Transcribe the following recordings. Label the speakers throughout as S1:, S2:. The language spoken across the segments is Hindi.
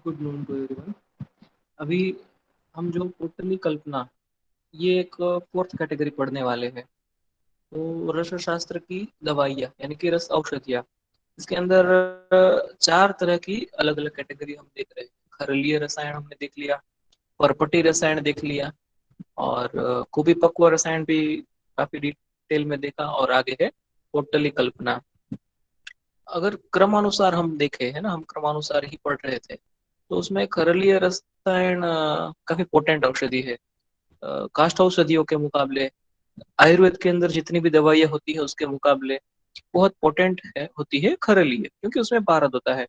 S1: Good noon to everyone. अभी हम जो टोटली कल्पना, ये एक फोर्थ कैटेगरी पढ़ने वाले हैं। तो रस शास्त्र की दवाइयाँ यानी कि रस औषधियाँ, इसके अंदर चार तरह की अलग अलग कैटेगरी हम देख रहे हैं। खरलीय रसायन हमने देख लिया, परपटी रसायन देख लिया, और कुपिपक्व रसायन भी काफी डिटेल में देखा, और आगे है टोटली कल्पना। अगर क्रमानुसार हम देखें, है ना, हम क्रमानुसार ही पढ़ रहे थे, तो उसमें खरलीय रसायन काफी पोटेंट औषधि है। काष्ठ औषधियों के मुकाबले, आयुर्वेद के अंदर जितनी भी दवाइयाँ होती है उसके मुकाबले बहुत पोटेंट है, होती है खरलीय, क्योंकि उसमें पारद होता है,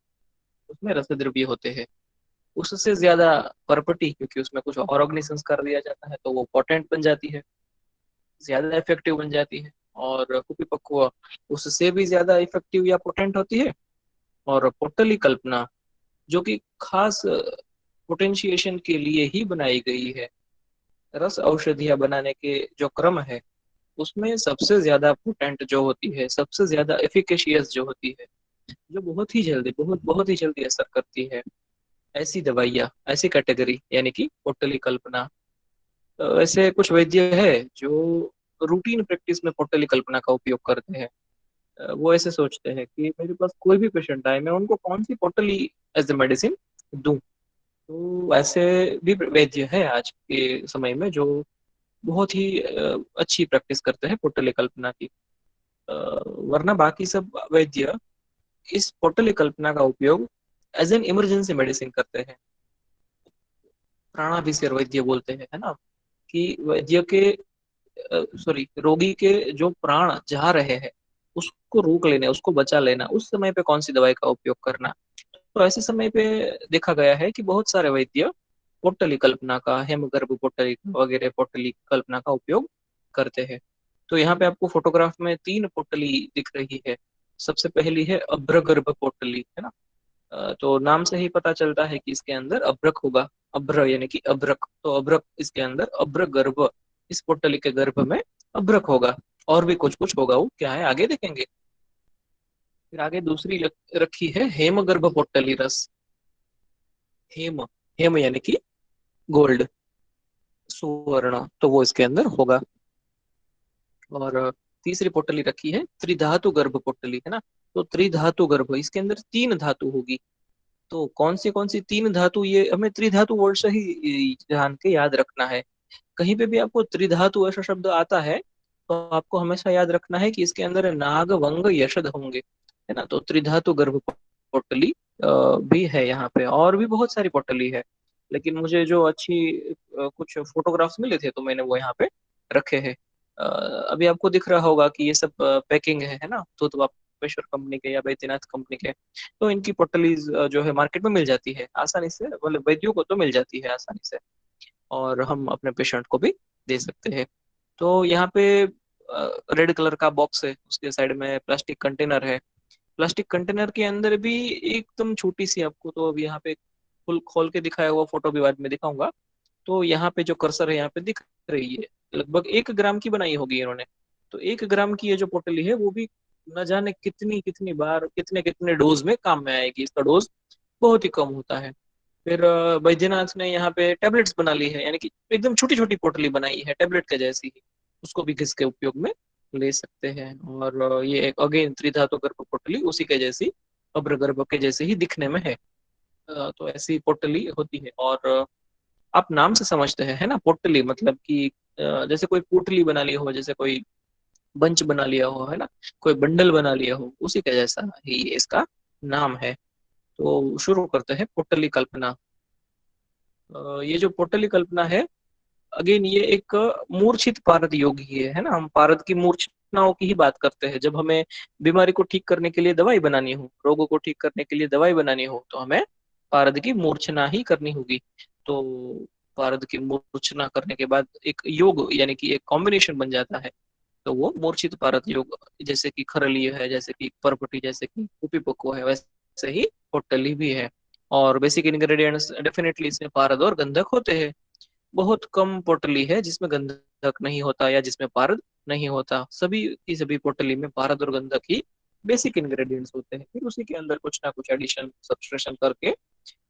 S1: उसमें रस द्रव्य होते हैं। उससे ज्यादा परपटी, क्योंकि उसमें कुछ और अग्नि संस्कार दिया जाता है, तो वो पोटेंट बन जाती है, ज्यादा इफेक्टिव बन जाती है। और कुपिपक्व उससे भी ज्यादा इफेक्टिव या पोटेंट होती है। और पोटली कल्पना, जो कि खास पोटेंशिएशन के लिए ही बनाई गई है। रस औषधियां बनाने के जो क्रम है, उसमें सबसे ज्यादा पोटेंट जो होती है, सबसे ज्यादा एफिकेशियस जो होती है, जो बहुत ही जल्दी, बहुत बहुत ही जल्दी असर करती है, ऐसी दवाइयाँ, ऐसी कैटेगरी यानी कि पोटली कल्पना। ऐसे कुछ वैद्य है जो रूटीन प्रैक्टिस में पोटली कल्पना का उपयोग करते हैं। वो ऐसे सोचते हैं कि मेरे पास कोई भी पेशेंट आए, मैं उनको कौन सी पोटली एज ए मेडिसिन दूं। तो ऐसे भी वैद्य है आज के समय में जो बहुत ही अच्छी प्रैक्टिस करते हैं पोटली कल्पना की। वरना बाकी सब वैद्य इस पोटली कल्पना का उपयोग एज एन इमरजेंसी मेडिसिन करते हैं। प्राणाभिसर वैद्य बोलते हैं, है ना, कि वैद्य के, सॉरी, रोगी के जो प्राण जा रहे हैं उसको रोक लेना, उसको बचा लेना, उस समय पे कौन सी दवाई का उपयोग करना। तो ऐसे समय पे देखा गया है कि बहुत सारे वैद्य पोटली कल्पना का, हेमगर्भ पोटली वगैरह पोटली कल्पना का उपयोग करते हैं। तो यहाँ पे आपको फोटोग्राफ में तीन पोटली दिख रही है। सबसे पहली है अभ्रगर्भ पोटली, है ना। तो नाम से ही पता चलता है कि इसके अंदर अभ्रक होगा। अभ्र यानी कि अभ्रक, तो अभ्रक इसके अंदर, अभ्र गर्भ, इस पोटली के गर्भ में अभ्रक होगा। और भी कुछ कुछ होगा, वो क्या है आगे देखेंगे। फिर आगे दूसरी रखी है हेमगर्भ पोटली रस। हेम, हेम यानी कि गोल्ड, सुवर्ण, तो वो इसके अंदर होगा। और तीसरी पोटली रखी है त्रिधातु गर्भ पोटली, है ना। तो त्रिधातु गर्भ, इसके अंदर तीन धातु होगी। तो कौन सी तीन धातु, ये हमें त्रिधातु वर्ड से ही ध्यान के याद रखना है। कहीं पे भी आपको त्रिधातु ऐसा शब्द आता है, तो आपको हमेशा याद रखना है कि इसके अंदर नाग वंग यशद होंगे, है ना। तो त्रिधातु गर्भ पोटली भी है यहाँ पे, और भी बहुत सारी पोटली है, लेकिन मुझे जो अच्छी कुछ फोटोग्राफ्स मिले थे, तो मैंने वो यहाँ पे रखे हैं। अभी आपको दिख रहा होगा कि ये सब पैकिंग है ना, तो वापेश्वर कंपनी के या बैद्यनाथ कंपनी के। तो इनकी पोटलीज जो है मार्केट में मिल जाती है आसानी से, मतलब वैद्यों को तो मिल जाती है आसानी से, और हम अपने पेशेंट को भी दे सकते हैं। तो यहाँ पे रेड कलर का बॉक्स है, उसके साइड में प्लास्टिक कंटेनर है। प्लास्टिक कंटेनर के अंदर भी एकदम छोटी सी, आपको तो अभी यहाँ पे फुल खोल के दिखाया हुआ फोटो भी बाद में दिखाऊंगा। तो यहाँ पे जो कर्सर है यहाँ पे दिख रही है, लगभग 1 ग्राम की बनाई होगी इन्होंने। तो 1 ग्राम की ये जो पोटली है वो भी न जाने कितनी कितनी बार, कितने कितने डोज में काम में आएगी। इसका डोज बहुत ही कम होता है। फिर बैद्यनाथ ने यहाँ पे टेबलेट्स बना ली है, यानी कि एकदम छोटी छोटी पोटली बनाई है टेबलेट के जैसी ही, उसको भी घिस के उपयोग में ले सकते हैं। और ये एक अगेन त्रिधातु गर्भ पोटली उसी के जैसी, अभ्र गर्भ के जैसे ही दिखने में है। तो ऐसी पोटली होती है। और आप नाम से समझते हैं, है ना, पोटली मतलब कि जैसे कोई पोटली बना ली हो, जैसे कोई बंच बना लिया हो, है ना, कोई बंडल बना लिया हो, उसी का जैसा ही इसका नाम है। तो शुरू करते हैं पोटली कल्पना। ये जो पोटली कल्पना है, अगेन ये एक मूर्छित पारद योग ही है ना। हम पारद की मूर्छनाओं की ही बात करते हैं। जब हमें बीमारी को ठीक करने के लिए दवाई बनानी हो, रोगों को ठीक करने के लिए दवाई बनानी हो, तो हमें पारद की मूर्छना ही करनी होगी। तो पारद की मूर्छना करने के बाद एक योग यानी कि एक कॉम्बिनेशन बन जाता है। तो वो मूर्छित पारद योग, जैसे कि खरलीय है, जैसे कि परपटी, जैसे कि कुपिपक्व है, वैसे ही पोटली भी है। और बेसिक इंग्रेडिएंट्स डेफिनेटली इसमें पारद और गंधक होते हैं। बहुत कम पोटली है जिसमें गंधक नहीं होता या जिसमें पारद नहीं होता। सभी की सभी पोटली में पारद और गंधक ही बेसिक इंग्रेडिएंट्स होते हैं। फिर उसी के अंदर कुछ ना कुछ एडिशन सब्सट्रेशन करके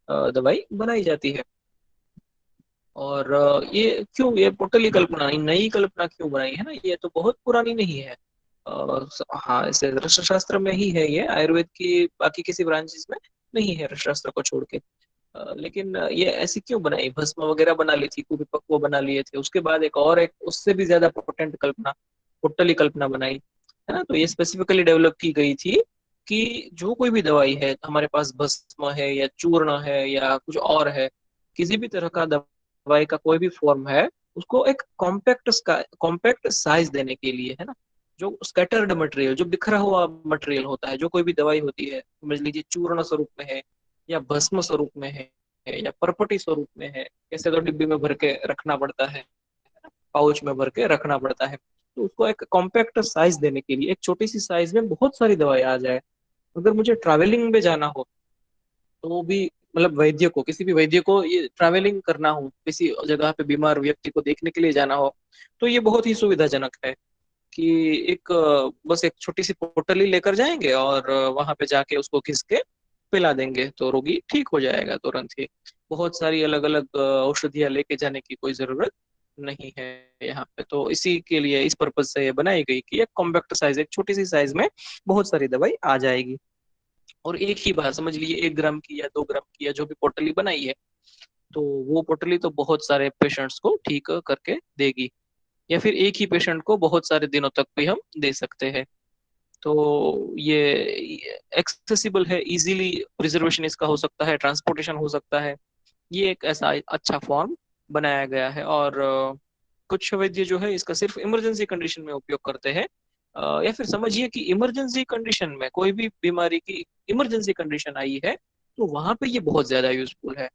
S1: दवाई बनाई जाती है। और ये क्यों, ये पोटली कल्पना नई कल्पना क्यों बनाई है ना, ये तो बहुत पुरानी नहीं है। हाँ, ऐसे रसायन शास्त्र में ही है ये, आयुर्वेद की बाकी किसी ब्रांचेस में नहीं है, रसायन शास्त्र को छोड़ के। लेकिन ये ऐसी क्यों बनाई, भस्म वगैरह बना ली थी, कुपिपक्व बना लिए थे, उसके बाद एक और एक उससे भी ज्यादा पोटेंट कल्पना, पोटली कल्पना बनाई है ना। तो ये स्पेसिफिकली डेवलप की गई थी कि जो कोई भी दवाई है हमारे पास, भस्म है या चूर्ण है या कुछ और है, किसी भी तरह का दवाई का कोई भी फॉर्म है, उसको एक कॉम्पैक्ट साइज देने के लिए, है ना। जो स्कैटर्ड मटेरियल, जो बिखरा हुआ मटेरियल होता है, जो कोई भी दवाई होती है, समझ लीजिए चूर्ण स्वरूप में है या भस्म स्वरूप में है या परपटी स्वरूप में है, कैसे तो डिब्बी में भर के रखना पड़ता है, पाउच में भर के रखना पड़ता है। तो उसको एक कॉम्पैक्ट साइज देने के लिए, एक छोटी सी साइज में बहुत सारी दवाई आ जाए। अगर मुझे ट्रैवलिंग में जाना हो, तो वो भी, मतलब वैद्य को, किसी भी वैद्य को ये ट्रैवलिंग करना हो, किसी जगह पे बीमार व्यक्ति को देखने के लिए जाना हो, तो ये बहुत ही सुविधाजनक है कि एक बस एक छोटी सी पोटली लेकर जाएंगे और वहां पे जाके उसको घिस के पिला देंगे, तो रोगी ठीक हो जाएगा तुरंत ही। बहुत सारी अलग अलग औषधियां लेके जाने की कोई जरूरत नहीं है यहाँ पे। तो इसी के लिए, इस पर्पज से ये बनाई गई कि एक कॉम्पैक्ट साइज, एक छोटी सी साइज में बहुत सारी दवाई आ जाएगी। और एक ही बार समझ लीजिए 1 ग्राम की या 2 ग्राम की या जो भी पोटली बनाई है, तो वो पोटली तो बहुत सारे पेशेंट्स को ठीक करके देगी। या फिर एक ही पेशेंट को बहुत सारे दिनों तक भी हम दे सकते हैं। तो ये एक्सेसिबल है, इजीली प्रिजर्वेशन इसका हो सकता है, ट्रांसपोर्टेशन हो सकता है। ये एक ऐसा अच्छा फॉर्म बनाया गया है। और कुछ वैद्य जो है इसका सिर्फ इमरजेंसी कंडीशन में उपयोग करते हैं। या फिर समझिए कि इमरजेंसी कंडीशन में, कोई भी बीमारी की इमरजेंसी कंडीशन आई है, तो वहां पे ये बहुत ज्यादा यूजफुल है।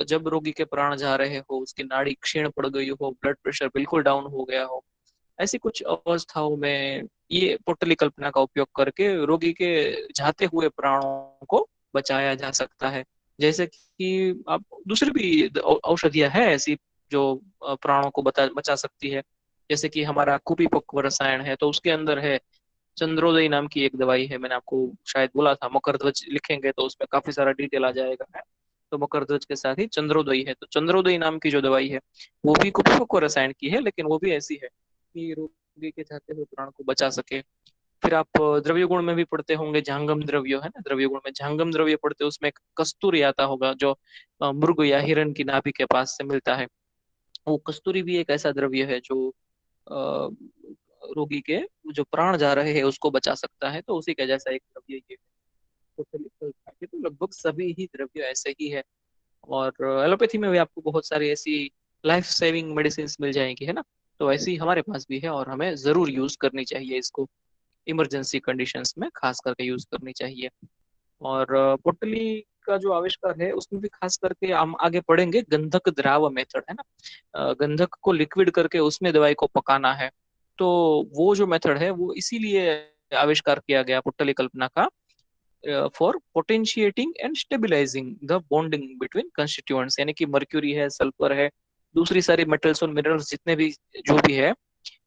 S1: जब रोगी के प्राण जा रहे हो, उसकी नाड़ी क्षीण पड़ गई हो, ब्लड प्रेशर बिल्कुल डाउन हो गया हो, ऐसी कुछ अवस्थाओं में ये पोटली कल्पना का उपयोग करके रोगी के जाते हुए प्राणों को बचाया जा सकता है। जैसे कि आप दूसरी भी औषधियां हैं ऐसी, जो प्राणों को बचा सकती है। जैसे कि हमारा कुपिपक्व रसायन है, तो उसके अंदर है चंद्रोदय नाम की एक दवाई है, मैंने आपको शायद बोला था, मकरध्वज लिखेंगे तो उसमें काफी सारा डिटेल आ जाएगा है। तो मकरध्वज के साथ ही चंद्रोदय है, तो चंद्रोदय नाम की जो दवाई है, वो भी कुपिपक्व रसायन की है, लेकिन वो भी ऐसी है कि रोगी के जाते हुए प्राण को बचा सके। फिर आप द्रव्य गुण में भी पढ़ते होंगे, झांगम द्रव्य है ना, द्रव्य गुण में झांगम द्रव्य पढ़ते, उसमें एक कस्तूरी आता होगा, जो मृग या हिरण की नाभि के पास से मिलता है। वो कस्तूरी भी एक ऐसा द्रव्य है जो अ, रोगी के जो प्राण जा रहे हैं उसको बचा सकता है। तो उसी का जैसा एक द्रव्य ये है। तो तो लगभग सभी ही द्रव्य ऐसे ही है। और एलोपैथी में भी आपको बहुत सारी ऐसी लाइफ सेविंग मेडिसिन मिल जाएंगी, है ना। तो ऐसी हमारे पास भी है, और हमें जरूर यूज करनी चाहिए इसको, इमरजेंसी कंडीशंस में खास करके यूज करनी चाहिए। और पोटली का जो आविष्कार है उसमें भी खास करके हम आगे पढ़ेंगे, गंधक द्राव मेथड है ना। गंधक को लिक्विड करके उसमें दवाई को पकाना है। तो वो जो मेथड है वो इसीलिए आविष्कार किया गया पोटली कल्पना का, for potentiating and stabilising the bonding between constituents, यानी कि मर्क्यूरी है, सल्फर है, दूसरी सारी मेटल्स और मिनरल्स जितने भी जो भी है,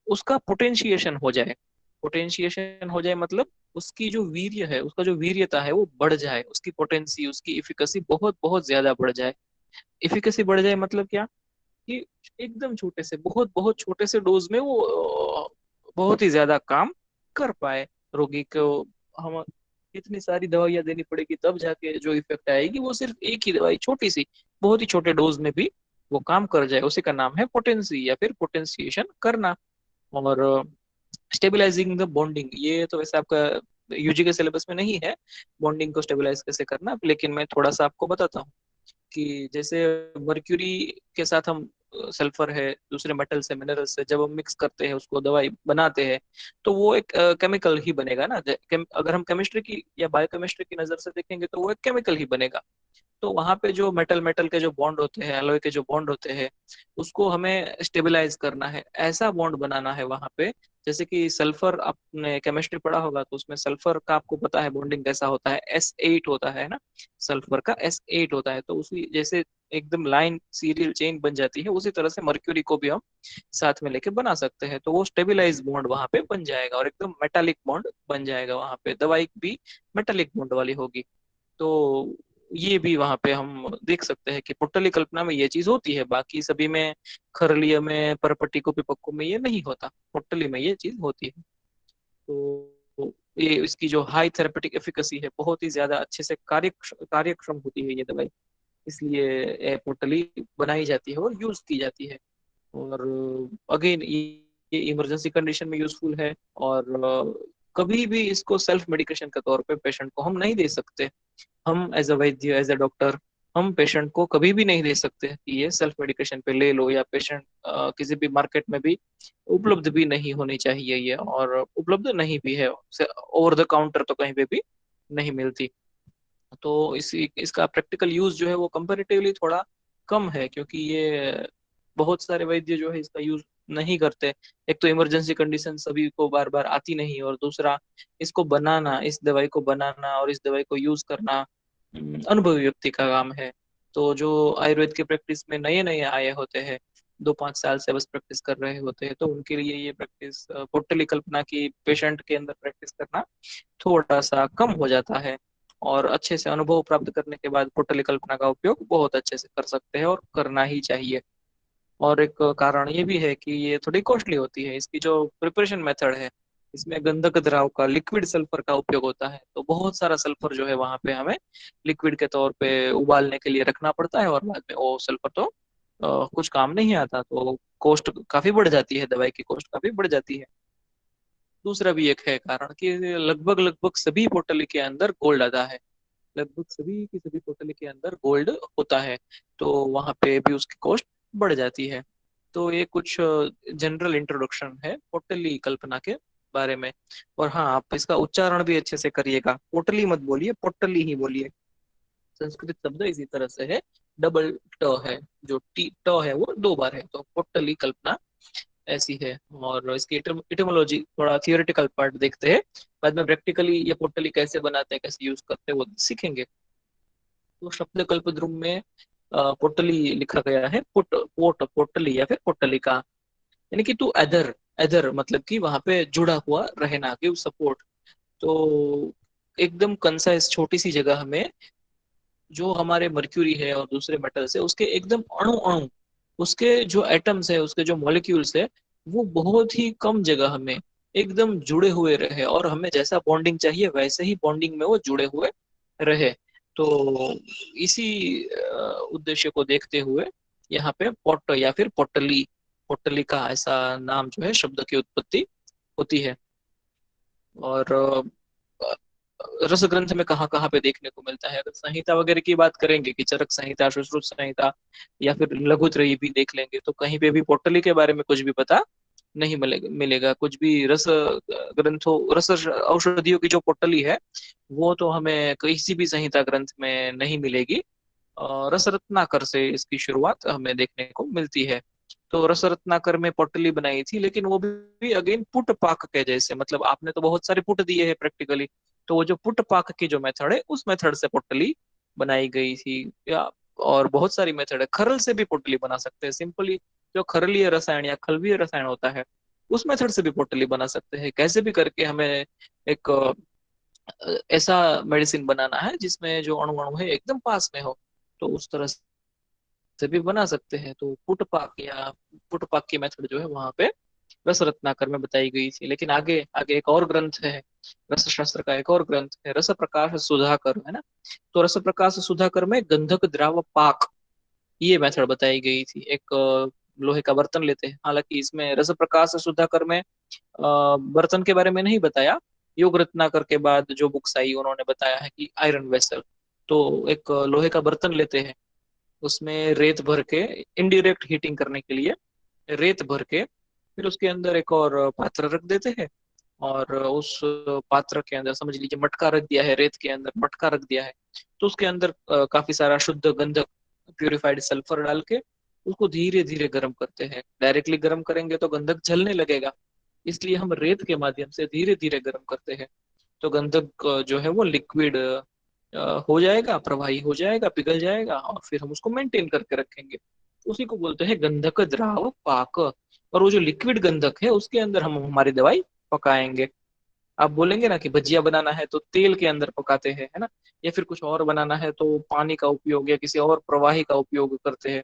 S1: उसका पोटेंशिएशन हो जाए। पोटेंशिएशन हो जाए मतलब उसकी जो वीर्य है, उसका जो वीर्यता है वो बढ़ जाए, उसकी पोटेंसी, उसकी इफिकेसी बहुत बहुत ज्यादा बढ़ जाए। इफिकेसी बढ़ जाए मतलब क्या, कि एकदम छोटे से, बहुत बहुत छोटे से डोज में वो बहुत ही ज्यादा काम कर पाए रोगी को। हम इतनी सारी दवाइयां देनी पड़ेगी तब जाके जो इफेक्ट आएगी, वो सिर्फ एक ही दवाई छोटी सी, बहुत ही छोटे डोज में भी वो काम कर जाए, उसी का नाम है पोटेंसी या फिर पोटेंशिएशन करना। और स्टेबलाइजिंग द बॉन्डिंग, ये तो वैसे आपका यूजी के सिलेबस में नहीं है, बॉन्डिंग को स्टेबलाइज कैसे करना, लेकिन मैं थोड़ा सा आपको बताता हूँ कि जैसे मर्क्यूरी के साथ हम सल्फर है, दूसरे मेटल से, मिनरल से जब हम मिक्स करते हैं, उसको दवाई बनाते हैं, तो वो एक केमिकल ही बनेगा ना। अगर हम केमिस्ट्री की या बायोकेमिस्ट्री की नजर से देखेंगे तो वो एक केमिकल ही बनेगा। तो वहां पे जो मेटल मेटल के जो बॉन्ड होते हैं, एलॉय के जो बॉन्ड होते हैं, उसको हमें स्टेबलाइज करना है, ऐसा बॉन्ड बनाना है वहां पे। जैसे कि सल्फर, आपने केमिस्ट्री पढ़ा होगा तो उसमें सल्फर का आपको पता है बॉन्डिंग कैसा होता है, S8 होता है ना, सल्फर का S8 होता है। तो उसी जैसे एकदम लाइन सीरियल चेन बन जाती है, उसी तरह से मर्क्यूरी को भी हम साथ में लेके बना सकते हैं। तो वो स्टेबलाइज बॉन्ड वहां पे बन जाएगा और एकदम मेटालिक बॉन्ड बन जाएगा, वहां पे दवाई भी मेटालिक बॉन्ड वाली होगी। तो ये भी वहां पे हम देख सकते हैं कि पुट्टली कल्पना में ये चीज होती है, बाकी सभी में, खरलिय में, परपट्टिको पिपक्को में ये नहीं होता, पुट्टली में ये चीज होती है। तो ये इसकी जो हाई थेरेपेटिक एफिकेसी है, बहुत ही ज्यादा अच्छे से कार्यक्षम होती है ये दवाई, इसलिए पोर्टली बनाई जाती है और यूज की जाती है। और अगेन ये इमरजेंसी कंडीशन में यूजफुल है, और कभी भी इसको सेल्फ मेडिकेशन के तौर पे पेशेंट को हम नहीं दे सकते। हम as a Vaidya, as a doctor, हम पेशेंट को कभी भी नहीं दे सकते कि ये सेल्फ मेडिकेशन पे ले लो, या पेशेंट किसी भी मार्केट में भी उपलब्ध भी नहीं होनी चाहिए ये, और उपलब्ध नहीं भी है, ओवर द काउंटर तो कहीं पे भी नहीं मिलती। तो इसका प्रैक्टिकल यूज जो है वो कंपैरेटिवली थोड़ा कम है, क्योंकि ये बहुत सारे वैद्य जो है इसका यूज नहीं करते। एक तो इमरजेंसी कंडीशन सभी को बार बार आती नहीं, और दूसरा इसको बनाना, इस दवाई को बनाना और इस दवाई को यूज करना अनुभवी व्यक्ति का काम है। तो जो आयुर्वेद के प्रैक्टिस में नए नए आए होते हैं, 2-5 साल से बस प्रैक्टिस कर रहे होते हैं, तो उनके लिए ये प्रैक्टिस पोटली कल्पना की पेशेंट के अंदर प्रैक्टिस करना थोड़ा सा कम हो जाता है। और अच्छे से अनुभव प्राप्त करने के बाद पोटली कल्पना का उपयोग बहुत अच्छे से कर सकते हैं, और करना ही चाहिए। और एक कारण ये भी है कि ये थोड़ी कॉस्टली होती है, इसकी जो प्रिपरेशन मेथड है, इसमें गंधक द्राव का, लिक्विड सल्फर का उपयोग होता है, तो बहुत सारा सल्फर जो है वहां पे हमें लिक्विड के तौर पे उबालने के लिए रखना पड़ता है, और बाद में वो सल्फर तो कुछ काम नहीं आता, तो कॉस्ट काफी बढ़ जाती है, दवाई की कॉस्ट काफी बढ़ जाती है। दूसरा भी एक है कारण कि लगभग लगभग सभी पोटली के अंदर गोल्ड आता है, लगभग सभी की सभी पोटली के अंदर गोल्ड होता है, तो वहां पे भी उसकी कॉस्ट बढ़ जाती है। तो ये कुछ जनरल इंट्रोडक्शन है पोटली कल्पना के बारे में। और हाँ, आप इसका उच्चारण भी अच्छे से करिएगा, पोटली मत बोलिए, पोटली ही बोलिए। संस्कृत शब्द इसी तरह से है, डबल ट है, जो टी ट है वो 2 बार है, तो पोटली कल्पना ऐसी है। और इसकी इटमोलॉजी, थोड़ा थियोरेटिकल पार्ट देखते हैं, बाद में प्रैक्टिकली ये पोटली कैसे बनाते हैं, कैसे यूज करते हैं, वो सीखेंगे। तो शब्द कल्पद्रुम में पोटली लिखा गया है, पोटली या फिर पोटलिका, यानी कि टू अदर, अदर मतलब कि वहां पे जुड़ा हुआ रहना, गिव सपोर्ट। तो एकदम कंसाइज छोटी सी जगह में जो हमारे मर्क्यूरी है और दूसरे मेटल्स है, उसके एकदम अणु अणु, उसके जो एटम्स है, उसके जो मॉलिक्यूल्स है, वो बहुत ही कम जगह में एकदम जुड़े हुए रहे, और हमें जैसा बॉन्डिंग चाहिए वैसे ही बॉन्डिंग में वो जुड़े हुए रहे। तो इसी उद्देश्य को देखते हुए यहाँ पे पोट या फिर पोटली, पोटली का ऐसा नाम जो है, शब्द की उत्पत्ति होती है। और रस ग्रंथ में कहाँ कहाँ पे देखने को मिलता है, अगर संहिता वगैरह की बात करेंगे कि चरक संहिता, सुश्रुत संहिता, या फिर लघुत्रयी भी देख लेंगे, तो कहीं पे भी पोटली के बारे में कुछ भी पता नहीं मिलेगा कुछ भी। रस ग्रंथों, रस औषधियों की जो पोटली है, वो तो हमें किसी भी संहिता ग्रंथ में नहीं मिलेगी। रस रत्नाकर से इसकी शुरुआत हमें देखने को मिलती है। तो रस रत्नाकर में पोटली बनाई थी, लेकिन वो भी अगेन पुट पाक के जैसे, मतलब आपने तो बहुत सारे पुट दिए हैं प्रैक्टिकली, तो वो जो पुट पाक की जो मेथड है, उस मेथड से पोटली बनाई गई थी। या और बहुत सारी मेथड है, खरल से भी पोटली बना सकते हैं सिंपली, जो खरलीय रसायन या खलवीय रसायन होता है, उस मेथड से भी पोटली बना सकते हैं। कैसे भी करके हमें एक ऐसा मेडिसिन बनाना है जिसमें जो अणु अणु है एकदम पास में हो, तो उस तरह से भी बना सकते हैं। तो पुटपाक या पुटपाक की मेथड जो है वहां पे रस रत्नाकर में बताई गई थी। लेकिन आगे आगे एक और ग्रंथ है, रस शास्त्र का एक और ग्रंथ है, रस प्रकाश सुधाकर, है ना। तो रस प्रकाश सुधाकर में गंधक द्राव पाक, ये मेथड बताई गई थी। एक लोहे का बर्तन लेते हैं, हालांकि इसमें रस प्रकाश सुधाकर में बर्तन के बारे में नहीं बताया। योग रत्नाकर के बाद जो बुक्स आई उन्होंने बताया है कि आयरन वेसल। तो एक लोहे का बर्तन लेते हैं, उसमें रेत भर के, इनडायरेक्ट हीटिंग करने के लिए रेत भर के, फिर उसके अंदर एक और पात्र रख देते हैं, और उस पात्र के अंदर समझ लीजिए मटका रख दिया है, रेत के अंदर मटका रख दिया है। तो उसके अंदर काफी सारा शुद्ध गंधक, प्यूरिफाइड सल्फर डाल के उसको धीरे धीरे गर्म करते हैं। डायरेक्टली गर्म करेंगे तो गंधक जलने लगेगा, इसलिए हम रेत के माध्यम से धीरे धीरे गर्म करते हैं। तो गंधक जो है वो लिक्विड हो जाएगा, प्रवाही हो जाएगा, पिघल जाएगा, और फिर हम उसको मेंटेन करके रखेंगे। उसी को बोलते हैं गंधक द्राव पाक। और वो जो लिक्विड गंधक है उसके अंदर हम हमारी दवाई पकाएंगे। आप बोलेंगे ना कि भजिया बनाना है तो तेल के अंदर पकाते हैं, है ना, या फिर कुछ और बनाना है तो पानी का उपयोग या किसी और प्रवाही का उपयोग करते हैं।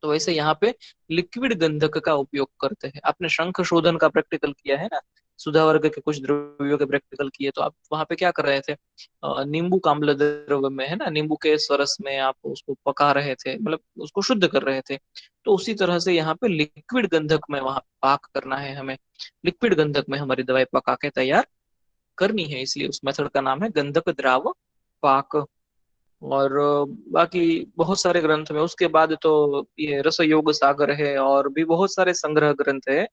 S1: तो वैसे यहाँ पे लिक्विड गंधक का उपयोग करते हैं। आपने शंख शोधन का प्रैक्टिकल किया है ना, सुधा वर्ग के कुछ द्रव्यों के प्रैक्टिकल किए, तो आप वहां पे क्या कर रहे थे, नींबू का अम्ल द्रव्य में, है ना, नींबू के सरस में आप उसको पका रहे थे, मतलब उसको शुद्ध कर रहे थे। तो उसी तरह से यहाँ पे लिक्विड गंधक में वहां पाक करना है हमें, लिक्विड गंधक में हमारी दवाई पका के तैयार करनी है, इसलिए उस मेथड का नाम है गंधक द्राव पाक। और बाकी बहुत सारे ग्रंथ में उसके बाद तो ये रस योग सागर है, और भी बहुत सारे संग्रह ग्रंथ है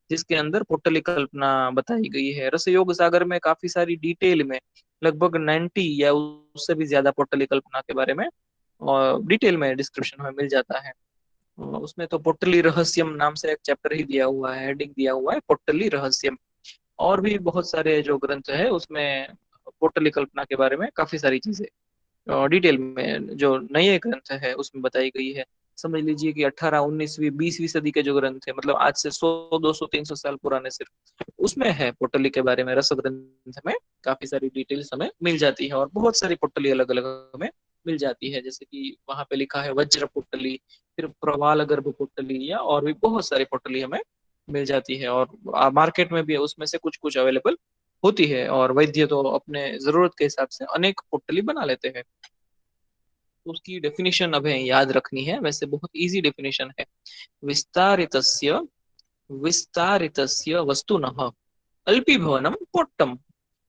S1: जिसके अंदर पुट्टली कल्पना बताई गई है। रस योग सागर में काफी सारी डिटेल में, लगभग 90 या उससे भी ज्यादा पुट्टली कल्पना के बारे में और डिटेल में डिस्क्रिप्शन में मिल जाता है। उसमें तो पुट्टली रहस्यम नाम से एक चैप्टर ही दिया हुआ है, हेडिंग दिया हुआ है पुट्टली रहस्यम। और भी बहुत सारे जो ग्रंथ है उसमें पुट्टली कल्पना के बारे में काफी सारी चीजें डिटेल में जो नए ग्रंथ है उसमें बताई गई है। समझ लीजिए कि 18, 19वीं, 20वीं सदी के जो ग्रंथ है, मतलब आज से 100, 200, 300 साल पुराने, सिर्फ उसमें है पोटली के बारे में, रस ग्रंथ में काफी सारी डिटेल्स हमें मिल जाती है। और बहुत सारी पोटली अलग अलग हमें मिल जाती है, जैसे कि वहां पे लिखा है वज्र पोटली, फिर प्रवाल गर्भ पोटली, या और भी बहुत सारी पोटली हमें मिल जाती है। और मार्केट में भी उसमें से कुछ कुछ अवेलेबल होती है, और वैद्य तो अपने जरूरत के हिसाब से अनेक पोटली बना लेते हैं। तो उसकी डेफिनेशन अब याद रखनी है, वैसे बहुत इजी डेफिनेशन है। विस्तारितस्य विस्तारितस्य वस्तुनः अल्पीभवनम पोट्टम।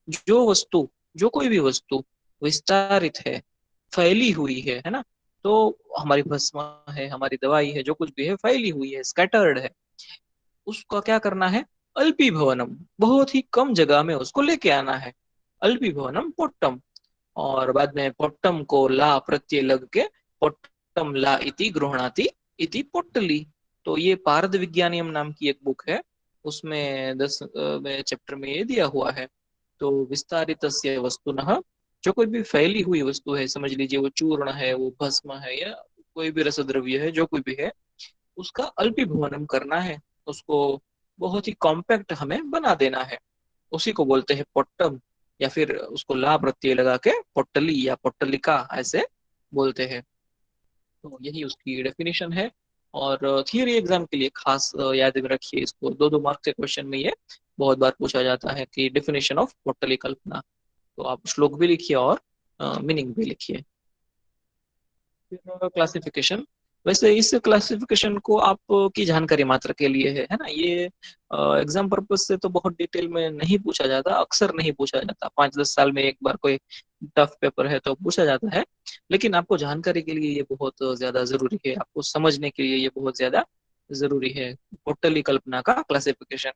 S1: जो वस्तु, जो कोई भी वस्तु विस्तारित है, फैली हुई है ना, तो हमारी भस्म है, हमारी दवाई है, जो कुछ भी है फैली हुई है, स्कैटर्ड है, उसका क्या करना है, अल्पी भवनम, बहुत ही कम जगह में उसको लेके आना है, अल्पी भवनम पोट्टम। और बाद में पोट्टम को ला प्रत्यय लग के पोट्टम ला इति गृह्णाति इति पोट्टली। तो ये पारद विज्ञानियम नाम की एक बुक है, उसमें 10वें चैप्टर में ये दिया हुआ है। तो विस्तारित वस्तुनः, जो कोई भी फैली हुई वस्तु है, समझ लीजिए वो चूर्ण है, वो भस्म है, या कोई भी रसद्रव्य है, जो कोई भी है, उसका अल्पीभवनम करना है, उसको बहुत ही कॉम्पैक्ट हमें बना देना है, उसी को बोलते हैं पोट्टम। या फिर उसको ला प्रत्यय लगा के पोट्टली या पोट्टलिका ऐसे बोलते हैं। तो यही उसकी डेफिनेशन है। और थियरी एग्जाम के लिए खास याद में रखिए इसको, 2-2 मार्क के क्वेश्चन में ये बहुत बार पूछा जाता है कि डेफिनेशन ऑफ पोट्टली कल्पना। तो आप श्लोक भी लिखिए और मीनिंग भी लिखिए। फिर क्लासिफिकेशन, वैसे इस क्लासिफिकेशन को आपकी जानकारी मात्र के लिए है ना, ये एग्जाम पर्पज से तो बहुत डिटेल में नहीं पूछा जाता, अक्सर नहीं पूछा जाता, 5-10 साल में एक बार कोई टफ पेपर है तो पूछा जाता है। लेकिन आपको जानकारी के लिए ये बहुत ज्यादा जरूरी है, आपको समझने के लिए ये बहुत ज्यादा जरूरी है। पोटली कल्पना का क्लासिफिकेशन,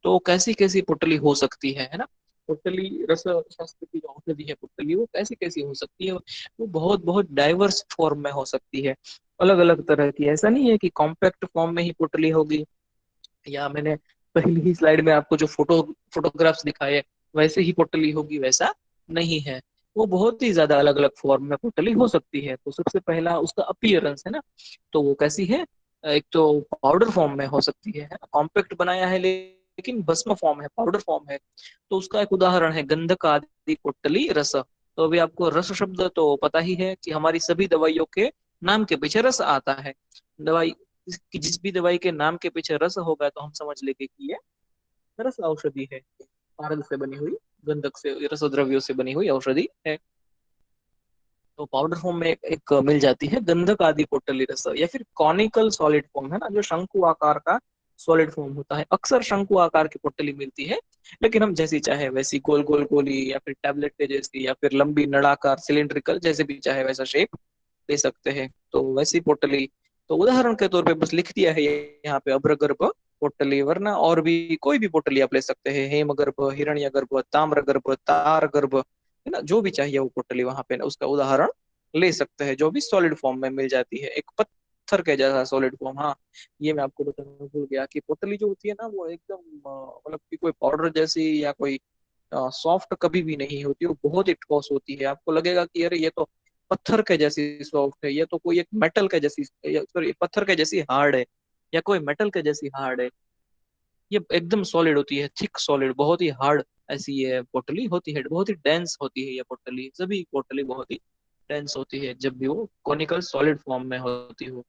S1: तो कैसी कैसी पुतली हो सकती है ना, पुतली रस शास्त्र की जो औषधि है पुतली, वो कैसी कैसी हो सकती है, वो बहुत बहुत डाइवर्स फॉर्म में हो सकती है, अलग अलग तरह की। ऐसा नहीं है कि कॉम्पैक्ट फॉर्म में ही पुतली होगी, या मैंने पहली ही स्लाइड में आपको जो फोटोग्राफ्स दिखाए वैसे ही पुतली होगी, वैसा नहीं है। वो बहुत ही ज्यादा अलग अलग फॉर्म में पुतली हो सकती है। तो सबसे पहला उसका अपीयरेंस है ना, तो वो कैसी है, एक तो पाउडर फॉर्म में हो सकती है, कॉम्पैक्ट बनाया है लेकिन भस्म फॉर्म है, पाउडर फॉर्म है। तो उसका एक उदाहरण है गंधक आदि पोटली रस। तो अभी आपको रस शब्द तो पता ही है कि हमारी सभी दवाइयों के नाम के पीछे रस आता है। दवाई कि जिस भी दवाई के नाम के पीछे रस होगा तो हम समझ लेंगे कि ये रस औषधि है, पारद से बनी हुई, गंधक से, रस द्रव्यों से बनी हुई औषधि है। तो पाउडर फॉर्म में एक मिल जाती है गंधक आदि पोटली रस, या फिर कॉनिकल सॉलिड फॉर्म है ना, जो शंकु आकार का सॉलिड फॉर्म होता है, अक्सर शंकु आकार की पोटली मिलती है। लेकिन हम जैसी चाहे वैसी, गोल गोल गोली, या फिर टैबलेट के जैसी, या फिर लंबी नड़ाकार सिलिंड्रिकल, जैसे भी चाहे वैसा शेप ले सकते हैं, तो वैसी पोटली। तो उदाहरण के तौर पे बस लिख दिया है यहाँ पे अभ्रगर्भ पोटली, वरना और भी कोई भी पोटली आप ले सकते हैं, हेमगर्भ, हिरण्यगर्भ, ताम्रगर्भ, तारगर्भ, है ना, जो भी चाहिए वो पोटली वहां पे ना उसका उदाहरण ले सकते हैं, जो भी सॉलिड फॉर्म में मिल जाती है, एक पत्थर के जैसा सॉलिड फॉर्म। हाँ, ये मैं आपको बताना भूल गया कि पोटली जो होती है ना, वो एकदम मतलब कि कोई पाउडर जैसी या कोई सॉफ्ट कभी भी नहीं होती, वो बहुत ही ठोस होती है। आपको लगेगा कि अरे ये तो पत्थर के जैसी सॉफ्ट है, ये तो कोई एक मेटल के जैसी, सॉरी पत्थर के जैसी हार्ड है, या कोई मेटल के जैसी हार्ड है। ये एकदम सॉलिड होती है, थिक सॉलिड, बहुत ही हार्ड ऐसी ये पोटली होती है, बहुत ही डेंस होती है ये पोटली, सभी पोटली बहुत ही डेंस होती है जब भी वो कॉनिकल सॉलिड फॉर्म में होती हो।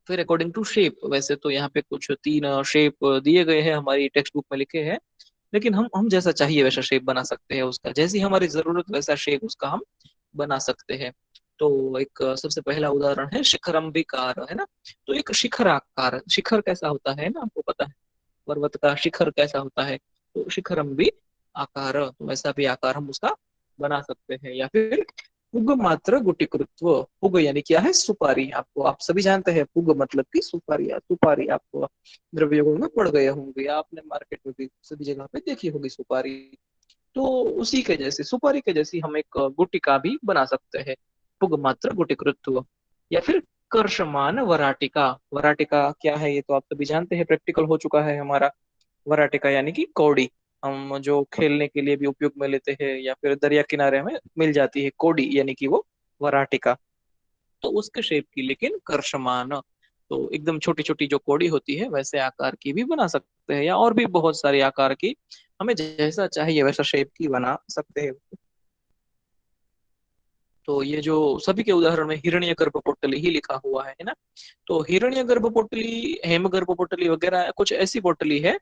S1: फिर अकॉर्डिंग टू शेप, वैसे तो यहाँ पे कुछ तीन शेप दिए गए हैं, हमारी टेक्स्ट बुक में लिखे हैं, लेकिन हम जैसा चाहिए वैसा शेप बना सकते हैं उसका, जैसी हमारी जरूरत वैसा शेप उसका हम बना सकते हैं। तो एक सबसे पहला उदाहरण है शिखरंबिकार, है ना। तो एक शिखर आकार, शिखर कैसा होता है ना, आपको पता है पर्वत का शिखर कैसा होता है, तो शिखरंबी आकार, तो वैसा भी आकार हम उसका बना सकते हैं। या फिर पुग मात्र गुटिकृत्व, पुग यानी क्या है, सुपारी, आपको आप सभी जानते हैं पुग मतलब की सुपारी, या सुपारी आपको द्रव्य योगों में पड़ गए होंगे, आपने मार्केट में भी सभी जगह पे देखी होगी सुपारी। तो उसी के जैसे सुपारी के जैसी हम एक गुटिका भी बना सकते हैं, पुग मात्र गुटिकृत्व। या फिर कर्षमान वराटिका, वराटिका क्या है ये तो आप सभी जानते हैं, प्रैक्टिकल हो चुका है हमारा। वराटिका यानी कि कौड़ी, हम जो खेलने के लिए भी उपयोग में लेते हैं, या फिर दरिया किनारे में मिल जाती है कौड़ी, यानी कि वो वराटिका। तो उसके शेप की लेकिन कर्षमान, तो एकदम छोटी छोटी जो कौड़ी होती है वैसे आकार की भी बना सकते हैं, या और भी बहुत सारे आकार की, हमें जैसा चाहिए वैसा शेप की बना सकते हैं। तो ये जो सभी के उदाहरण में हिरण्यगर्भ पोटली ही लिखा हुआ है ना। तो हिरण्यगर्भ पोटली, हेमगर्भ पोटली वगैरह कुछ ऐसी पोटली है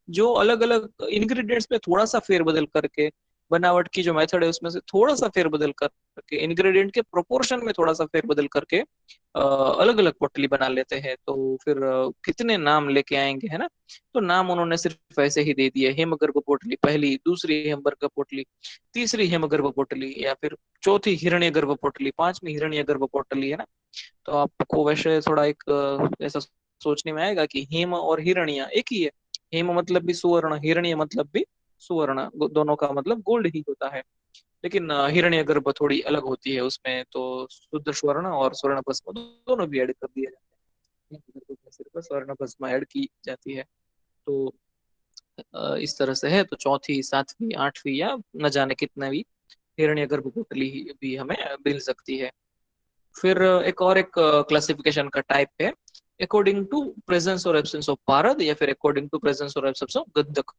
S1: जो अलग अलग इंग्रेडिएंट्स में थोड़ा सा फेरबदल करके, बनावट की जो मेथड है उसमें से थोड़ा सा फेरबदल करके, इंग्रेडिएंट के प्रोपोर्शन में थोड़ा सा फेरबदल करके अलग अलग पोटली बना लेते हैं। तो फिर कितने नाम लेके आएंगे, है ना। तो नाम उन्होंने सिर्फ ऐसे ही दे दिए, हेमगर्भ पोटली पहली, दूसरी हेमगर्भ पोटली, तीसरी हेमगर्भ पोटली, या फिर चौथी हिरण्यगर्भ पोटली, पांचवी हिरण्यगर्भ पोटली, है ना। तो आपको वैसे थोड़ा एक ऐसा सोचने में आएगा कि हेम और हिरण्य एक ही है। हेम मतलब भी सुवर्ण, हिरण्य मतलब भी सुवर्ण, दोनों का मतलब गोल्ड ही होता है। लेकिन हिरण्यगर्भ थोड़ी अलग होती है, उसमें तो शुद्ध स्वर्ण और स्वर्ण भस्म दोनों भी ऐड कर दिया जाता है, हिरण्यगर्भ में सिर्फ स्वर्ण भस्म ऐड की जाती है। तो इस तरह से है, तो चौथी, सातवीं, आठवीं, या न जाने कितने हिरण्यगर्भ पोटली भी हमें मिल सकती है। फिर एक क्लासिफिकेशन का टाइप है, अकॉर्डिंग टू प्रेजेंस और एब्सेंस ऑफ पारद, या फिर अकॉर्डिंग टू प्रेजेंस और एब्सेंस ऑफ गंधक।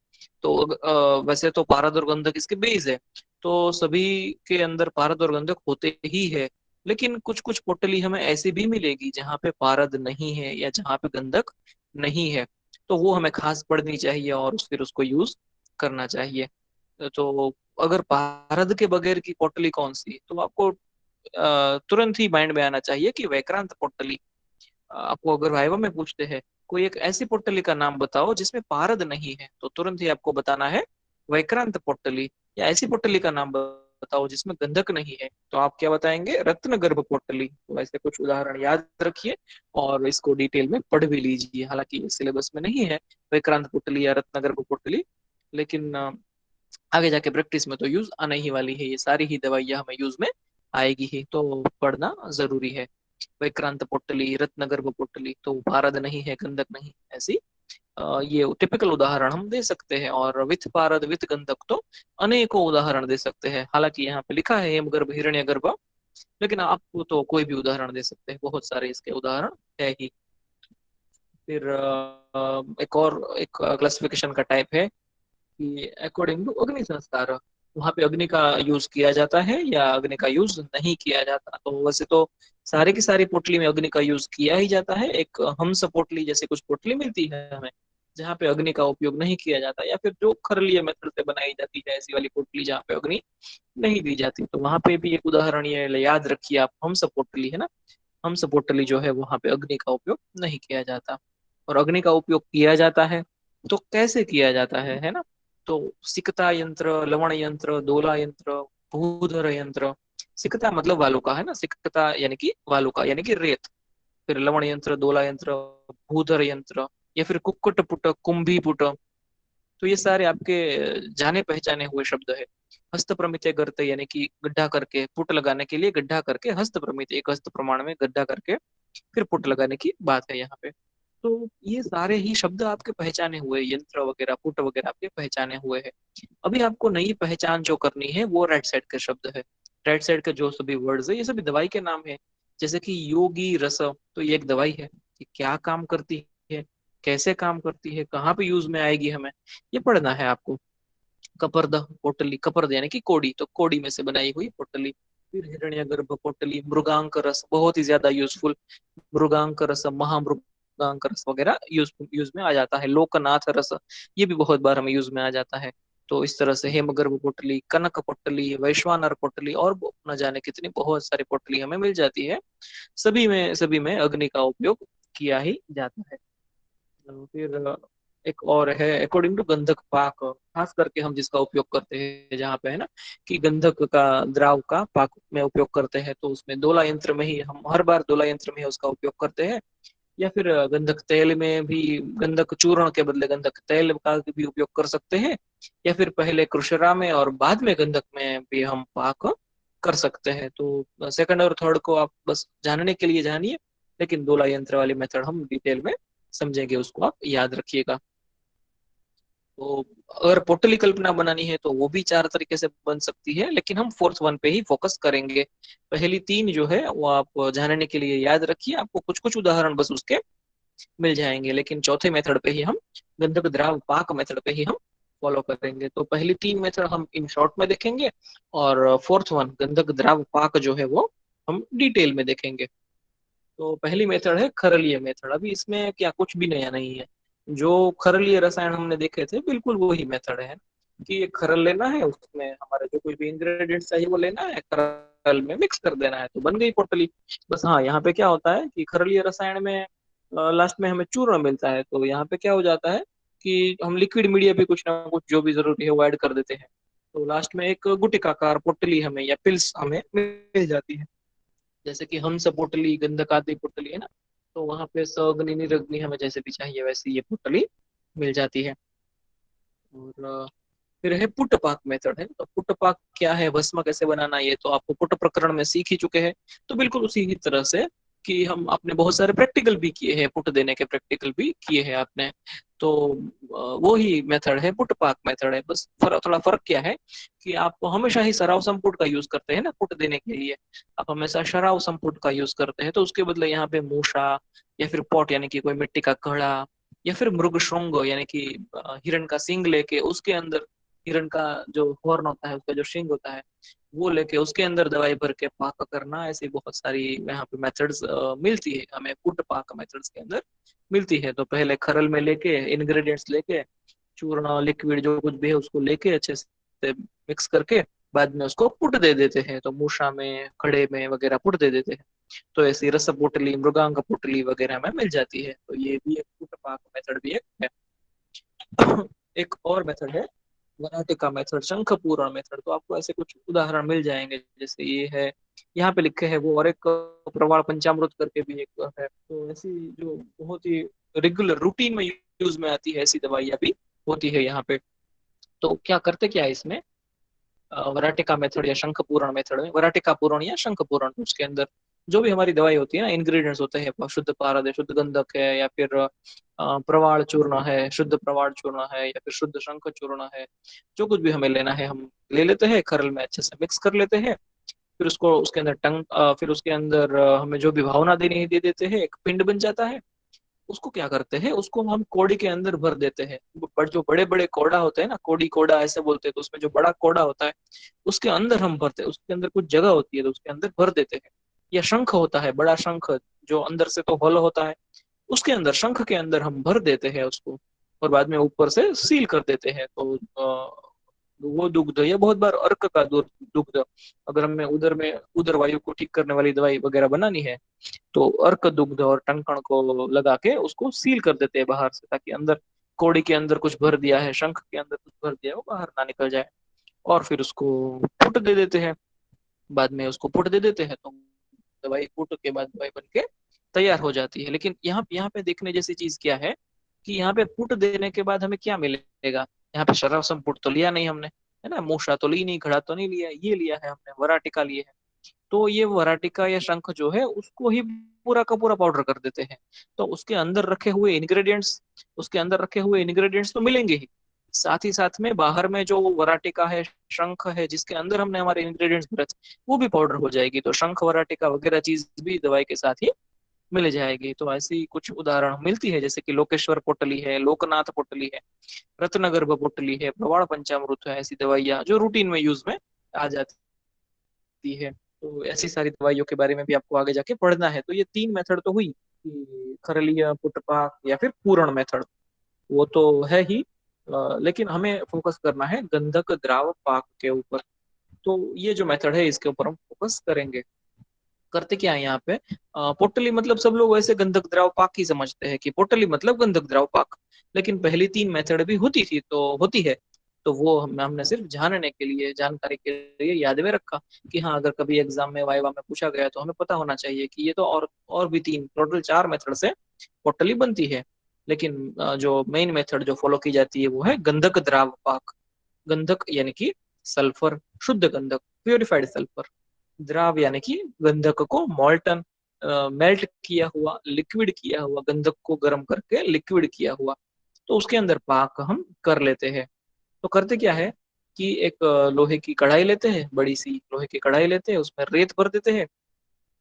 S1: तो वैसे तो पारद और गंधक इसके बेस है, तो सभी के अंदर पारद और गंधक होते ही है। लेकिन कुछ कुछ पोटली हमें ऐसी भी मिलेगी जहाँ पे पारद नहीं है या जहाँ पे गंधक नहीं है, तो वो हमें खास पढ़नी चाहिए और फिर उसको यूज करना चाहिए। तो अगर पारद के बगैर की पोटली कौन सी, तो आपको तुरंत ही माइंड में आना चाहिए कि वैक्रांत पोटली। आपको अगर वाइवा में पूछते हैं कोई एक ऐसी पोटली का नाम बताओ जिसमें पारद नहीं है, तो तुरंत ही आपको बताना है वैक्रांत पोटली। या ऐसी पोटली का नाम बताओ जिसमें गंधक नहीं है, तो आप क्या बताएंगे, रत्न गर्भ पोटली। तो ऐसे कुछ उदाहरण याद रखिए और इसको डिटेल में पढ़ भी लीजिए, हालांकि सिलेबस में नहीं है वैक्रांत पोटली या रत्न गर्भ पोटली, लेकिन आगे जाके प्रैक्टिस में तो यूज आने ही वाली है, ये सारी ही दवाइयाँ हमें यूज में आएगी ही, तो पढ़ना जरूरी है। विक्रांत पोटली, रत्नगर्भ पोटली, तो पारद नहीं है, गंधक नहीं, ऐसी ये टिपिकल उदाहरण हम दे सकते हैं। और विथ पारद विथ गंधक तो अनेकों उदाहरण दे सकते हैं, हालांकि यहाँ पे लिखा है हेमगर्भ हिरण्यगर्भ, लेकिन आप तो कोई भी उदाहरण दे सकते हैं, बहुत सारे इसके उदाहरण है ही। फिर एक क्लासिफिकेशन का टाइप है कि अकॉर्डिंग टू अग्नि संस्कार, वहां पे अग्नि का यूज किया जाता है या अग्नि का यूज नहीं किया जाता। तो वैसे तो सारे की सारी पोटली में अग्नि का यूज किया ही जाता है, एक हंस पोटली जैसे कुछ पोटली मिलती है हमें जहाँ पे अग्नि का उपयोग नहीं किया जाता, या फिर जो खरलीय मेथड से बनाई जाती है ऐसी वाली पोटली जहाँ पे अग्नि नहीं दी जाती, तो वहां पे भी एक उदाहरण ये याद रखिए आप, हंस पोटली, है ना। हंस पोटली जो है वहां पे अग्नि का उपयोग नहीं किया जाता। और अग्नि का उपयोग किया जाता है तो कैसे किया जाता है ना। तो सिकता यंत्र, लवण यंत्र, दोला यंत्र, भूधर यंत्र। सिकता मतलब वालुका, है ना, सिकता यानी कि वालुका यानी कि रेत। फिर लवण यंत्र, दोला यंत्र, भूधर यंत्र, या फिर कुक्कुट पुट, कुंभी पुट। तो ये सारे आपके जाने पहचाने हुए शब्द है। हस्त प्रमित गर्त यानी कि गड्ढा करके पुट लगाने के लिए, गड्ढा करके हस्त प्रमित, एक हस्त प्रमाण में गड्ढा करके फिर पुट लगाने की बात है यहाँ पे। तो ये सारे ही शब्द आपके पहचाने हुए, यंत्र वगैरह पुट वगैरह आपके पहचाने हुए हैं। अभी आपको नई पहचान जो करनी है वो राइट साइड के शब्द है। राइट साइड के जो सभी वर्ड्स है ये सभी दवाई के नाम है। जैसे कि योगी रस, तो ये एक दवाई है, कि क्या काम करती है, कैसे काम करती है, कहाँ पे यूज में आएगी हमें, ये पढ़ना है आपको। कपर्द पोटली, कपर्द यानी कि कोड़ी, तो कोड़ी में से बनाई हुई पोटली। फिर हिरण्यगर्भ पोटली, मृगांक रस बहुत ही ज्यादा यूजफुल, मृगांक रस, महामृगांक रस वगैरह यूज में आ जाता है। लोकनाथ रस, ये भी बहुत बार हमें यूज में आ जाता है। तो इस तरह से हेमगर्भ पोटली, कनक पोटली, वैश्वानर पोटली और न जाने कितनी बहुत सारी पोटली हमें मिल जाती है। सभी में अग्नि का उपयोग किया ही जाता है। फिर एक और है अकॉर्डिंग टू गंधक पाक, खास करके हम जिसका उपयोग करते हैं जहाँ पे है ना कि गंधक का द्राव का पाक में उपयोग करते हैं, तो उसमें दोला यंत्र में ही हम हर बार दोला यंत्र में ही उसका उपयोग करते हैं। या फिर गंधक तेल में भी, गंधक चूर्ण के बदले गंधक तेल का भी उपयोग कर सकते हैं। या फिर पहले कृषरा में और बाद में गंधक में भी हम पाक कर सकते हैं। तो सेकंड और थर्ड को आप बस जानने के लिए जानिए, लेकिन दोला यंत्र वाली मेथड हम डिटेल में समझेंगे, उसको आप याद रखिएगा। तो अगर पोटली कल्पना बनानी है तो वो भी चार तरीके से बन सकती है, लेकिन हम फोर्थ वन पे ही फोकस करेंगे। पहली तीन जो है वो आप जानने के लिए याद रखिए, आपको कुछ कुछ उदाहरण बस उसके मिल जाएंगे, लेकिन चौथे मेथड पे ही हम, गंधक द्राव पाक मेथड पे ही हम फॉलो करेंगे। तो पहली तीन मेथड हम इन शॉर्ट में देखेंगे, और फोर्थ वन गंधक द्राव पाक जो है वो हम डिटेल में देखेंगे। तो पहली मेथड है खरलीय मेथड। अभी इसमें क्या कुछ भी नया नहीं है, जो खरलीय रसायन हमने देखे थे बिल्कुल वही मेथड है कि एक खरल लेना है, उसमें हमारे जो कुछ भी इंग्रेडिएंट्स चाहिए वो लेना है, खरल में मिक्स कर देना है, तो बन गई पोटली। बस हाँ, यहाँ पे क्या होता है कि खरलीय रसायन में लास्ट में हमें चूर्ण मिलता है, तो यहाँ पे क्या हो जाता है कि हम लिक्विड मीडिया भी कुछ ना कुछ जो भी जरूरी है वो ऐड कर देते हैं। तो लास्ट में एक गुटिकाकार पोटली हमें या पिल्स हमें मिल जाती है। जैसे कि हंस पोटली, गंधकाती पोटली है ना, तो वहां पे सअग्नि निरग्नि हमें जैसे भी चाहिए वैसे ये पोटली मिल जाती है। और फिर है पुट पाक मेथड है। तो पुट पाक क्या है, भस्म कैसे बनाना, ये तो आपको पुट प्रकरण में सीख ही चुके हैं। तो बिल्कुल उसी ही तरह से कि हम आपने बहुत सारे प्रैक्टिकल भी किए हैं, पुट देने के प्रैक्टिकल भी किए हैं आपने। तो वो ही मेथड है, पुट पाक मेथड है। बस थोड़ा फर्क क्या है कि आप हमेशा ही सराव संपुट का यूज करते हैं ना पुट देने के लिए, आप हमेशा शराव संपुट का यूज करते हैं, तो उसके बदले यहाँ पे मूषा या फिर पॉट यानी कि कोई मिट्टी का घड़ा, या फिर मृग श्रृंग यानी कि हिरण का सींग लेके उसके अंदर, हिरण का जो हॉर्न होता है, उसका जो शिंग होता है, वो लेके उसके अंदर दवाई भर के पाक करना, ऐसी बहुत सारी यहाँ पे मेथड्स मिलती है हमें पुट पाक मेथड्स के अंदर मिलती है। तो पहले खरल में लेके इंग्रेडिएंट्स लेके, चूर्ण लिक्विड जो कुछ भी है उसको लेके अच्छे से मिक्स करके बाद में उसको पुट दे देते हैं, तो मूषा में, खड़े में वगैरह पुट दे देते हैं। तो ऐसी रस पोटली, मृगांक पोटली वगैरह में मिल जाती है। तो ये भी एक पुट पाक मेथड भी एक है। एक और मेथड है वराटिका मेथड, शंख पूरण मेथड। तो आपको ऐसे कुछ उदाहरण मिल जाएंगे, जैसे ये है यहाँ पे लिखे हैं वो, और एक प्रवाल पंचामृत करके भी एक है। तो ऐसी जो बहुत ही रेगुलर रूटीन में यूज में आती है ऐसी दवाइयाँ भी होती है यहाँ पे। तो क्या करते क्या है इसमें, वराटिका मेथड या शंख पूरण मेथड में, वराटिका पूरण या शंख पूरण, उसके अंदर जो भी हमारी दवाई होती है ना, इंग्रेडिएंट्स होते हैं, शुद्ध पारद है, शुद्ध गंधक है, या फिर प्रवाल चूर्ण है, शुद्ध प्रवाल चूर्ण है, या फिर शुद्ध शंख चूर्ण है, जो कुछ भी हमें लेना है हम ले लेते हैं, खरल में अच्छे से मिक्स कर लेते हैं। फिर उसको उसके अंदर फिर उसके अंदर हमें जो भी भावना देनी है दे देते हैं, एक पिंड बन जाता है। उसको क्या करते हैं, उसको हम कोड़ी के अंदर भर देते हैं। पर जो बड़े बड़े कोड़ा होते हैं ना, कोड़ी कोड़ा ऐसे बोलते हैं, तो उसमें जो बड़ा कोड़ा होता है उसके अंदर हम भरते हैं, उसके अंदर कुछ जगह होती है तो उसके अंदर भर देते हैं। या शंख होता है, बड़ा शंख, जो अंदर से तो होल होता है, उसके अंदर, शंख के अंदर हम भर देते हैं उसको, और बाद में ऊपर से सील कर देते हैं। तो वो दुग्ध, या बहुत बार अर्क का दुग्ध, अगर हमें उदर में उदर वायु को ठीक करने वाली दवाई वगैरह बनानी है, तो अर्क दुग्ध और टंकण को लगा के उसको सील कर देते हैं बाहर से, ताकि अंदर कौड़ी के अंदर कुछ भर दिया है, शंख के अंदर कुछ भर दिया है, वो बाहर ना निकल जाए। और फिर उसको पुट दे देते हैं, बाद में उसको पुट दे देते हैं, तो दवाई पुट के बाद दवाई बन के तैयार हो जाती है। लेकिन यहाँ पे देखने जैसी चीज क्या है कि यहाँ पे पुट देने के बाद हमें क्या मिलेगा। यहाँ पे शराब पुट तो लिया नहीं हमने, है ना, मूषा तो ली नहीं, घड़ा तो नहीं लिया, ये लिया है हमने वराटिका लिए है। तो ये वराटिका या शंख जो है उसको ही पूरा का पूरा पाउडर कर देते हैं। तो उसके अंदर रखे हुए इंग्रेडिएंट्स तो मिलेंगे ही, साथ ही साथ में बाहर में जो वराटिका है, शंख है, जिसके अंदर हमने हमारे इंग्रेडिएंट्स भरे थे, वो भी पाउडर हो जाएगी। तो शंख वराटिका वगैरह चीज भी दवाई के साथ ही मिल जाएगी। तो ऐसी कुछ उदाहरण मिलती है, जैसे कि लोकेश्वर पोटली है, लोकनाथ पोटली है, रत्नगर्भ पोटली है, प्रवाल पंचामृत है। ऐसी दवाइयाँ जो रूटीन में यूज में आ जाती है। तो ऐसी सारी दवाइयों के बारे में भी आपको आगे जाके पढ़ना है। तो ये तीन मेथड तो हुई कि खरलिया, पुटपाक या फिर पूरण मेथड, वो तो है ही। लेकिन हमें फोकस करना है गंधक द्राव पाक के ऊपर। तो ये जो मेथड है इसके ऊपर हम फोकस करेंगे। करते क्या है यहाँ पे, पोटली मतलब सब लोग वैसे गंधक द्राव पाक ही समझते हैं कि पोटली मतलब गंधक द्राव पाक। लेकिन पहली तीन मेथड भी होती थी, तो होती है। तो वो हमने सिर्फ जानने के लिए, जानकारी के लिए याद में रखा कि हाँ, अगर कभी एग्जाम में वाइवा में पूछा गया तो हमें पता होना चाहिए कि ये तो और भी तीन, टोटल चार मेथड से पोटली बनती है। लेकिन जो मेन मेथड जो फॉलो की जाती है वो है गंधक द्राव पाक। गंधक यानी कि सल्फर, शुद्ध गंधक, प्योरिफाइड सल्फर। द्राव यानी कि गंधक को मॉल्टन, मेल्ट किया हुआ, लिक्विड किया हुआ, गंधक को गर्म करके लिक्विड किया हुआ, तो उसके अंदर पाक हम कर लेते हैं। तो करते क्या है कि एक लोहे की कढ़ाई लेते हैं, बड़ी सी लोहे की कढ़ाई लेते हैं, उसमें रेत भर देते हैं,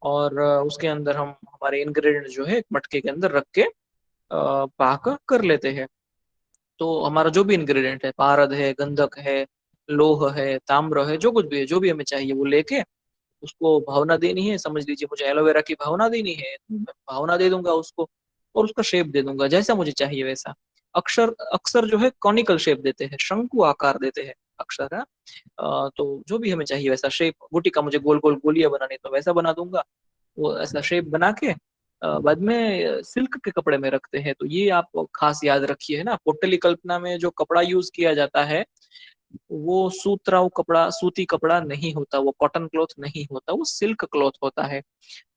S1: और उसके अंदर हम हमारे इंग्रेडिएंट जो है एक मटके के अंदर रख के पाक कर लेते हैं। तो हमारा जो भी इंग्रेडिएंट है, पारद है, गंधक है, लोह है, ताम्र है, जो कुछ भी है, जो भी हमें चाहिए वो लेके उसको भावना देनी है। समझ लीजिए मुझे एलोवेरा की भावना देनी है, तो मैं भावना दे दूंगा उसको, और उसका शेप दे दूंगा जैसा मुझे चाहिए वैसा। अक्षर अक्सर जो है कॉनिकल शेप देते हैं, शंकु आकार देते हैं अक्षर है। तो जो भी हमें चाहिए वैसा शेप, गुटी का मुझे गोल गोल गोलियां बनानी तो वैसा बना दूंगा। वो ऐसा शेप बना के बाद में सिल्क के कपड़े में रखते हैं। तो ये आप खास याद रखिए, है ना, पोटली कल्पना में जो कपड़ा यूज किया जाता है वो सूतराव कपड़ा, सूती कपड़ा नहीं होता, वो कॉटन क्लॉथ नहीं होता, वो सिल्क क्लॉथ होता है।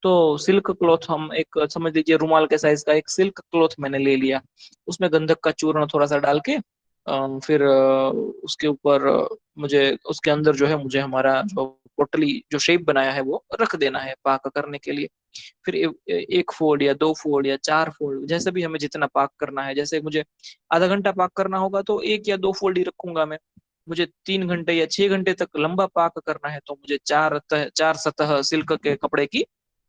S1: तो सिल्क क्लॉथ हम एक समझ लीजिए रुमाल के साइज का एक सिल्क क्लॉथ मैंने ले लिया, उसमें गंधक का चूर्ण थोड़ा सा डाल के फिर उसके ऊपर मुझे उसके अंदर जो है मुझे हमारा जो पोटली जो शेप बनाया है वो रख देना है पाक करने के लिए। फिर एक फोल्ड या दो फोल्ड या चार फोल्ड, जैसे भी हमें जितना पाक करना है, जैसे मुझे आधा घंटा पाक करना होगा तो एक या दो फोल्ड ही रखूंगा मैं। मुझे 3 घंटे या 6 घंटे तक लंबा पाक करना है तो मुझे चार सतह सिल्क के कपड़े की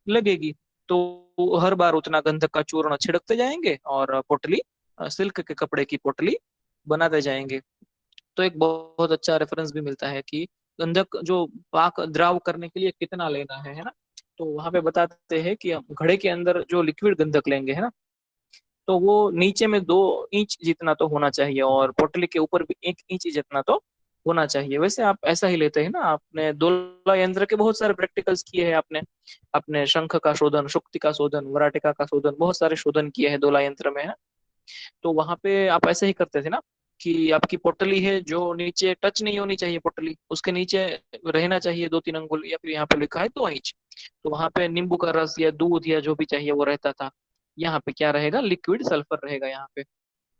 S1: लगेगी। तो हर बार उतना गंधक का चूर्ण छिड़कते जाएंगे और पोटली, सिल्क के कपड़े की पोटली बनाते जाएंगे। तो एक बहुत अच्छा रेफरेंस भी मिलता है कि गंधक जो पाक द्राव करने के लिए कितना लेना है ना। तो वहां पे बताते हैं कि हम घड़े के अंदर जो लिक्विड गंधक लेंगे, है ना, तो वो नीचे में 2 इंच जितना तो होना चाहिए, और पोटली के ऊपर भी 1 इंच जितना तो होना चाहिए। वैसे आप ऐसा ही लेते हैं ना, आपने दोला यंत्र के बहुत सारे प्रैक्टिकल्स किए हैं आपने। आपने शंख का शोधन, शुक्ति का शोधन, वराटिका का शोधन, बहुत सारे शोधन किए हैं दोला यंत्र में, है। तो वहां पे आप ऐसे ही करते थे ना कि आपकी पोटली है जो नीचे टच नहीं होनी चाहिए, पोटली उसके नीचे रहना चाहिए 2-3 अंगुल, या फिर यहाँ पे लिखा है 2 इंच। तो वहां पे नींबू का रस या दूध या जो भी चाहिए वो रहता था। यहाँ पे क्या रहेगा, लिक्विड सल्फर रहेगा यहाँ पे।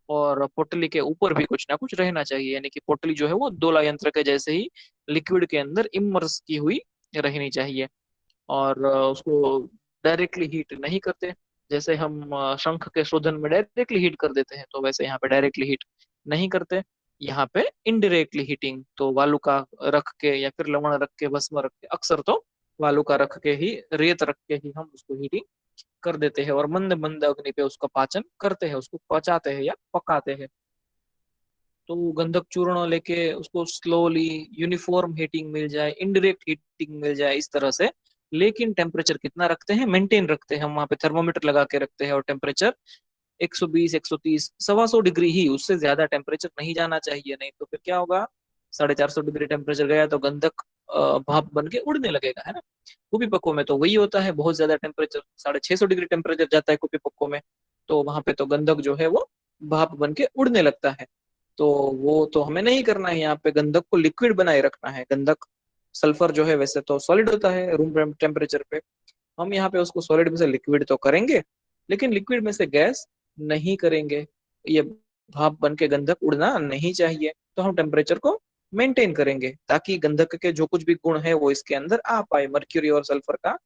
S1: और पोटली के ऊपर भी कुछ ना कुछ रहना चाहिए, यानी कि पोटली जो है वो दोला यंत्र के जैसे ही लिक्विड के अंदर इमर्स की हुई रहनी चाहिए। और उसको डायरेक्टली हीट नहीं करते, जैसे हम शंख के शोधन में डायरेक्टली हीट कर देते हैं, तो वैसे यहाँ पे डायरेक्टली हीट नहीं करते। यहाँ पे इनडायरेक्टली हीटिंग, तो वालुका रख के या फिर लवण रख के, भस्म रख के, अक्सर तो वालुका रख के ही, रेत रख के ही हम उसको हीटिंग कर देते हैं, और मंद मंद अग्नि पे उसका पाचन करते हैं, उसको पचाते हैं या पकाते हैं। तो गंधक चूर्ण लेके उसको स्लोली यूनिफॉर्म हीटिंग मिल जाए, इनडायरेक्ट हीटिंग मिल जाए, इस तरह से। लेकिन टेम्परेचर कितना रखते हैं, मेंटेन रखते हैं हम, वहां पे थर्मोमीटर लगा के रखते हैं, और टेम्परेचर 120, 130, 125 डिग्री ही, उससे ज्यादा टेम्परेचर नहीं जाना चाहिए, नहीं तो फिर क्या होगा, 450 डिग्री टेम्परेचर गया तो गंधक भाप बन के उड़ने लगेगा, है ना। कुपी पक्कों में तो वही होता है, बहुत ज्यादा टेम्परेचर, 650 डिग्री टेम्परेचर जाता है कुपी पक्कों में। तो वहां पे तो गंधक जो है वो भाप बन के उड़ने लगता है। तो वो तो हमें नहीं करना है, यहाँ पे गंधक को लिक्विड बनाए रखना है। गंधक, सल्फर जो है वैसे तो सॉलिड होता है रूम टेम्परेचर पे, हम यहाँ पे उसको सॉलिड में से लिक्विड तो करेंगे, लेकिन लिक्विड में से गैस नहीं करेंगे। ये भाप बन के गंधक उड़ना नहीं चाहिए, तो हम टेम्परेचर को मेंटेन करेंगे ताकि गंधक के जो कुछ भी गुण है वो इसके अंदर आ पाए, मर्क्यूरी और सल्फर का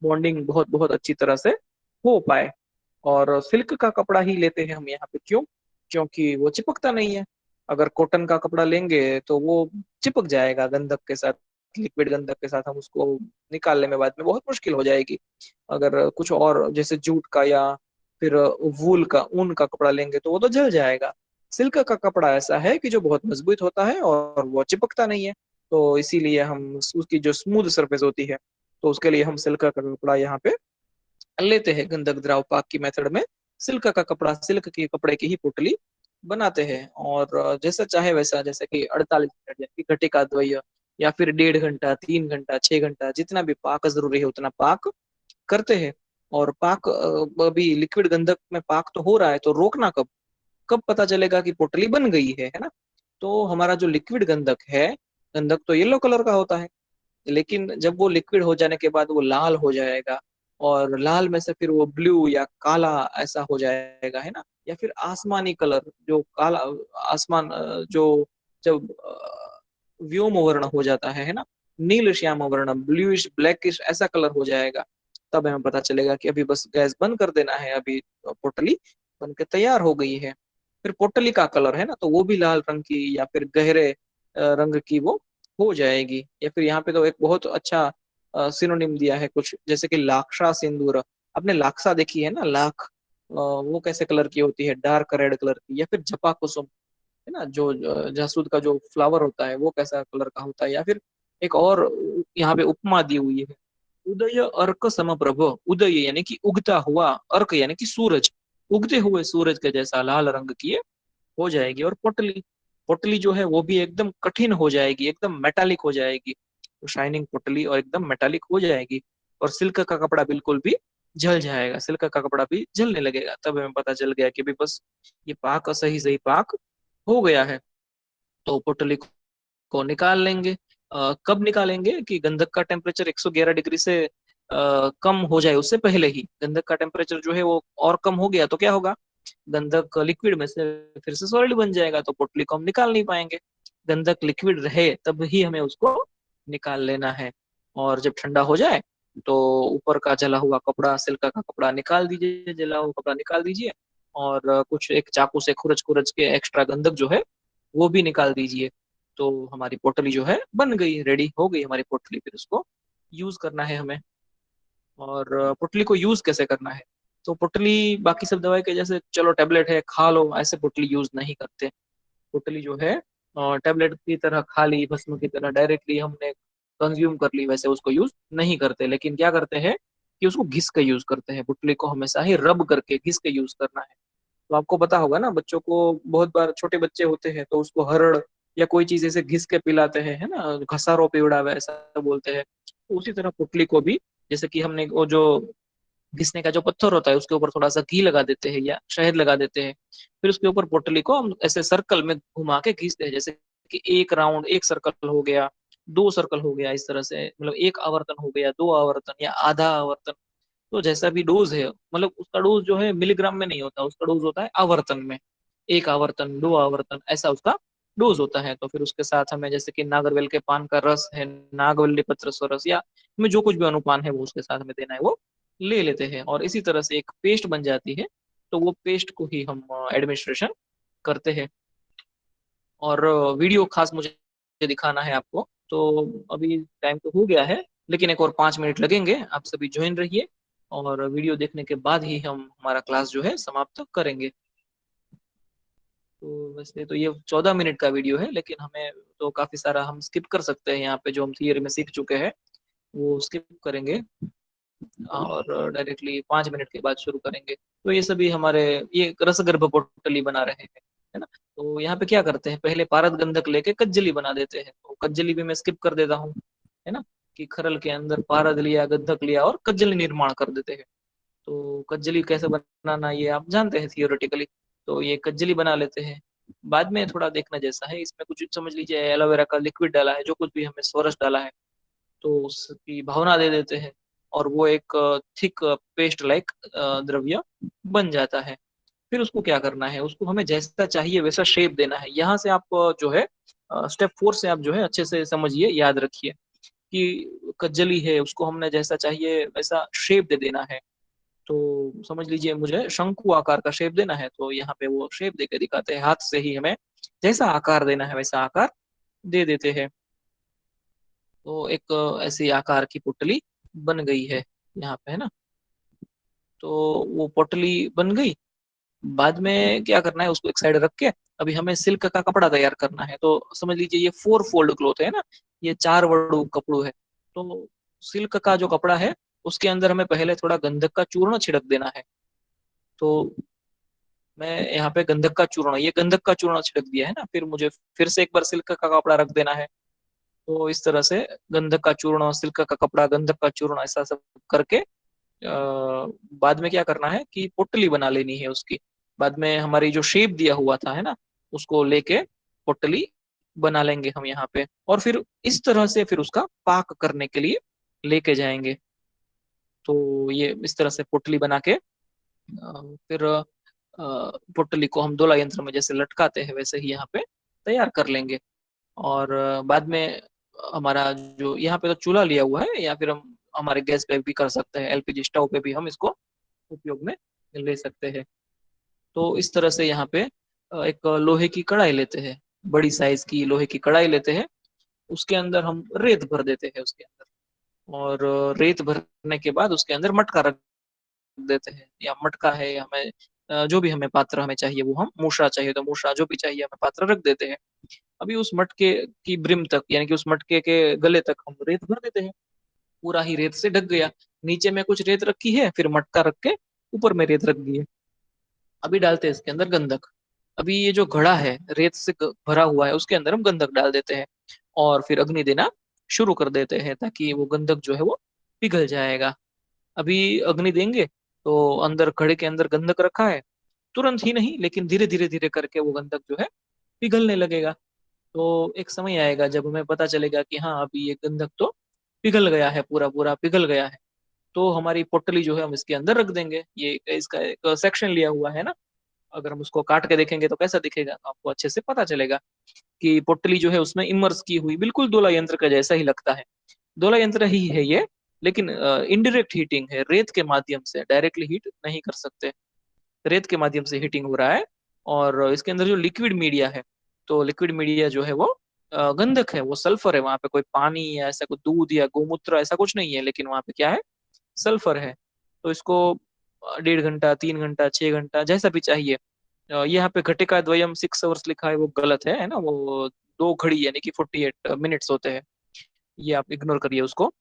S1: बॉन्डिंग बहुत बहुत अच्छी तरह से हो पाए। और सिल्क का कपड़ा ही लेते हैं हम यहाँ पे, क्यों, क्योंकि वो चिपकता नहीं है। अगर कॉटन का कपड़ा लेंगे तो वो चिपक जाएगा गंधक के साथ, लिक्विड गंधक के साथ हम उसको निकालने में बाद में बहुत मुश्किल हो जाएगी। अगर कुछ और जैसे जूट का या फिर वूल का, ऊन का कपड़ा लेंगे तो वो तो जल जाएगा। सिल्क का कपड़ा ऐसा है कि जो बहुत मजबूत होता है और वो चिपकता नहीं है। तो इसीलिए हम उसकी जो स्मूथ सरफेस होती है, तो उसके लिए हम सिल्क का कपड़ा यहाँ पे लेते हैं गंधक द्राव पाक की मेथड में। सिल्क का कपड़ा, सिल्क के कपड़े की ही पुतली बनाते हैं। और जैसा चाहे वैसा, जैसे कि 48 मिनट यानी कि घटिका द्वय, या फिर 1.5 घंटा, 3 घंटा, 6 घंटा, जितना भी पाक जरूरी है उतना पाक करते हैं। और पाक अभी लिक्विड गंधक में पाक तो हो रहा है, तो रोकना कब, कब पता चलेगा कि पोटली बन गई है ना? तो हमारा जो लिक्विड गंधक है, गंधक तो येलो कलर का होता है, लेकिन जब वो लिक्विड हो जाने के बाद वो लाल हो जाएगा, और लाल में से फिर वो ब्लू या काला ऐसा हो जाएगा, है ना? या फिर आसमानी कलर, जो काला आसमान जो जब व्योम वर्ण हो जाता है ना, नील श्याम वर्ण, ब्लूइश ब्लैकिश ऐसा कलर हो जाएगा, तब हमें पता चलेगा कि अभी बस गैस बंद कर देना है, अभी पोटली बन के तैयार हो गई है। फिर पोटली का कलर है ना, तो वो भी लाल रंग की या फिर गहरे रंग की वो हो जाएगी। या फिर यहाँ पे तो एक बहुत अच्छा सिनोनिम दिया है कुछ, जैसे कि लाक्षा सिंदूर। आपने लाक्षा देखी है ना, लाख, वो कैसे कलर की होती है, डार्क रेड कलर की। या फिर जपा कुसुम, है ना, जो जासूद का जो फ्लावर होता है वो कैसा कलर का होता है। या फिर एक और यहाँ पे उपमा दी हुई है, उदय अर्क समप्रभ। उदय यानी कि उगता हुआ, अर्क यानी कि सूरज, उगते हुए सूरज के जैसा लाल रंग की हो जाएगी। और पोटली, पोटली जो है वो भी एकदम कठिन हो जाएगी, एकदम मेटालिक हो जाएगी। तो शाइनिंग पोटली और एकदम मेटालिक हो जाएगी। और सिल्क का कपड़ा बिल्कुल भी जल जाएगा, सिल्क का कपड़ा भी जलने लगेगा। तब हमें पता चल गया कि भी बस ये पाक सही सही पाक हो गया है। तो पोटली को निकाल लेंगे। कब निकालेंगे कि गंधक का टेम्परेचर 111 डिग्री से कम हो जाए, उससे पहले ही। गंधक का टेम्परेचर जो है वो और कम हो गया तो क्या होगा, गंधक लिक्विड में से फिर से सॉलिड बन जाएगा, तो पोटली को हम निकाल नहीं पाएंगे। गंधक लिक्विड रहे तब ही हमें उसको निकाल लेना है। और जब ठंडा हो जाए तो ऊपर का जला हुआ कपड़ा, सिल्क का कपड़ा निकाल दीजिए, जला हुआ कपड़ा निकाल दीजिए। और कुछ एक चाकू से खुरच खुरच के एक्स्ट्रा गंधक जो है वो भी निकाल दीजिए। तो हमारी पोटली जो है बन गई, रेडी हो गई हमारी पोटली। फिर उसको यूज करना है हमें। और पोटली को यूज कैसे करना है, तो पोटली बाकी सब दवाई के जैसे चलो टेबलेट है खा लो, ऐसे पोटली यूज नहीं करते। पोटली जो है टेबलेट की तरह खा ली, भस्म की तरह डायरेक्टली हमने कंज्यूम कर ली, वैसे उसको यूज नहीं करते। लेकिन क्या करते हैं कि उसको घिस के यूज करते हैं। पोटली को हमेशा ही रब करके घिस के यूज करना है। तो आपको पता होगा ना, बच्चों को बहुत बार, छोटे बच्चे होते हैं तो उसको हरड़ या कोई चीज ऐसे घिस के पिलाते हैं, है ना, घसारो पिवड़ावे ऐसा बोलते हैं। तो उसी तरह पुतली को भी, जैसे कि हमने वो जो घिसने का जो पत्थर होता है उसके ऊपर थोड़ा सा घी लगा देते हैं या शहद लगा देते हैं। फिर उसके ऊपर पोटली को हम ऐसे सर्कल में घुमा के घिसते हैं, जैसे कि एक राउंड, एक सर्कल हो गया, 2 सर्कल हो गया, इस तरह से, मतलब एक आवर्तन हो गया, 2 आवर्तन या आधा आवर्तन। तो जैसा भी डोज है, मतलब उसका डोज जो है मिलीग्राम में नहीं होता, उसका डोज होता है आवर्तन में। 1 आवर्तन, 2 आवर्तन, ऐसा उसका डोज होता है। तो फिर उसके साथ हमें जैसे कि नागरवेल के पान का रस है, नागवल्ली पत्र रस, या हमें जो कुछ भी अनुपान है वो उसके साथ में देना है वो ले लेते हैं। और इसी तरह से एक पेस्ट बन जाती है। तो वो पेस्ट को ही हम एडमिनिस्ट्रेशन करते हैं। और वीडियो खास मुझे दिखाना है आपको, तो अभी टाइम तो हो गया है, लेकिन एक और 5 मिनट लगेंगे। आप सभी ज्वाइन रहिए, और वीडियो देखने के बाद ही हम हमारा क्लास जो है समाप्त करेंगे। तो वैसे तो ये 14 मिनट का वीडियो है, लेकिन हमें तो काफी सारा हम स्किप कर सकते हैं यहाँ पे, जो हम थियरी में सीख चुके हैं वो स्किप करेंगे, और डायरेक्टली 5 मिनट के बाद शुरू करेंगे। तो ये सभी हमारे, ये रसगर्भ पोटली बना रहे हैं, है ना। तो यहाँ पे क्या करते हैं, पहले पारद गंधक लेके कज्जली बना देते हैं। तो कज्जली भी मैं स्किप कर देता हूँ, है ना, कि खरल के अंदर पारद लिया, गंधक लिया और कज्जली निर्माण कर देते हैं। तो कज्जली कैसे बनाना ये आप जानते हैं थियोरेटिकली। तो ये कज्जली बना लेते हैं। बाद में थोड़ा देखना जैसा है, इसमें कुछ समझ लीजिए एलोवेरा का लिक्विड डाला है, जो कुछ भी हमने सोरस डाला है, तो उसकी भावना दे देते हैं। और वो एक थिक पेस्ट लाइक द्रव्य बन जाता है। फिर उसको क्या करना है, उसको हमें जैसा चाहिए वैसा शेप देना है। यहाँ से आप जो है स्टेप 4 से आप जो है अच्छे से समझिए, याद रखिए कि कज्जली है, उसको हमने जैसा चाहिए वैसा शेप दे देना है। तो समझ लीजिए मुझे शंकु आकार का शेप देना है, तो यहाँ पे वो शेप देके दिखाते हैं, हाथ से ही हमें जैसा आकार देना है वैसा आकार दे देते हैं। तो एक ऐसी आकार की पोटली बन गई है यहाँ पे, है ना। तो वो पोटली बन गई। बाद में क्या करना है, उसको एक साइड रख के अभी हमें सिल्क का कपड़ा तैयार करना है। तो समझ लीजिए ये 4 फोल्ड क्लॉथ है ना, ये 4 वड़ू कपड़ू है। तो सिल्क का जो कपड़ा है उसके अंदर हमें पहले थोड़ा गंधक का चूर्ण छिड़क देना है। तो मैं यहाँ पे गंधक का चूर्ण, ये गंधक का चूर्ण छिड़क दिया है ना, फिर मुझे फिर से एक बार सिल्क का कपड़ा रख देना है। तो इस तरह से गंधक का चूर्ण, सिल्क का कपड़ा, गंधक का चूर्ण, ऐसा सब करके बाद में क्या करना है कि पोटली बना लेनी है उसकी। बाद में हमारी जो शेप दिया हुआ था, है ना, उसको लेके पोटली बना लेंगे हम यहाँ पे। और फिर इस तरह से फिर उसका पाक करने के लिए लेके जाएंगे। तो ये इस तरह से पोटली बना के फिर पोटली को हम दोला यंत्र में जैसे लटकाते हैं वैसे ही यहाँ पे तैयार कर लेंगे। और बाद में हमारा जो यहाँ पे तो चूल्हा लिया हुआ है, या फिर हम हमारे गैस पे भी कर सकते हैं, एलपीजी स्टोव पे भी हम इसको उपयोग में ले सकते हैं। तो इस तरह से यहाँ पे एक लोहे की कढ़ाई लेते हैं, बड़ी साइज की लोहे की कढ़ाई लेते हैं। उसके अंदर हम रेत भर देते हैं उसके अंदर। और रेत भरने के बाद उसके अंदर मटका रख देते हैं, या मटका है, हमें जो भी हमें पात्र हमें चाहिए वो हम, मूसरा चाहिए तो मूसरा, जो भी चाहिए हमें पात्र रख देते हैं। अभी उस मटके की ब्रिम तक, यानी कि उस मटके के गले तक हम रेत भर देते हैं। पूरा ही रेत से ढक गया। नीचे में कुछ रेत रखी है, फिर मटका रख के ऊपर में रेत रख दी है। अभी डालते हैं इसके अंदर गंधक। अभी ये जो घड़ा है रेत से भरा हुआ है, उसके अंदर हम गंधक डाल देते हैं। और फिर अग्नि देना शुरू कर देते हैं, ताकि वो गंधक जो है वो पिघल जाएगा। अभी अग्नि देंगे तो अंदर, घड़े के अंदर गंधक रखा है, तुरंत ही नहीं लेकिन धीरे धीरे धीरे करके वो गंधक जो है पिघलने लगेगा। तो एक समय आएगा जब हमें पता चलेगा कि हाँ अभी ये गंधक तो पिघल गया है, पूरा पूरा पिघल गया है। तो हमारी पोटली जो है हम इसके अंदर रख देंगे। ये इसका एक सेक्शन लिया हुआ है ना, अगर हम उसको काट के देखेंगे तो कैसा दिखेगा, तो आपको अच्छे से पता चलेगा कि पोटली जो है उसमें इमर्स की हुई, बिल्कुल दोला यंत्र का जैसा ही लगता है। दोला यंत्र ही है ये, लेकिन इनडायरेक्ट हीटिंग है, रेत के माध्यम से, डायरेक्टली हीट नहीं कर सकते। रेत के माध्यम से हीटिंग हो रहा है। और इसके अंदर जो लिक्विड मीडिया है, तो लिक्विड मीडिया जो है वो गंधक है, वो सल्फर है। वहां पे कोई पानी या ऐसा कोई दूध या गोमूत्र ऐसा कुछ नहीं है, लेकिन वहां पे क्या है, सल्फर है। तो इसको 1.5 घंटा, 3 घंटा, 6 घंटा, जैसा भी चाहिए। यहाँ पे घटिका द्वयम 6 आवर्स लिखा है, वो गलत है ना, वो 2 घड़ी यानी कि 48 मिनट्स होते हैं। ये आप इग्नोर करिए उसको।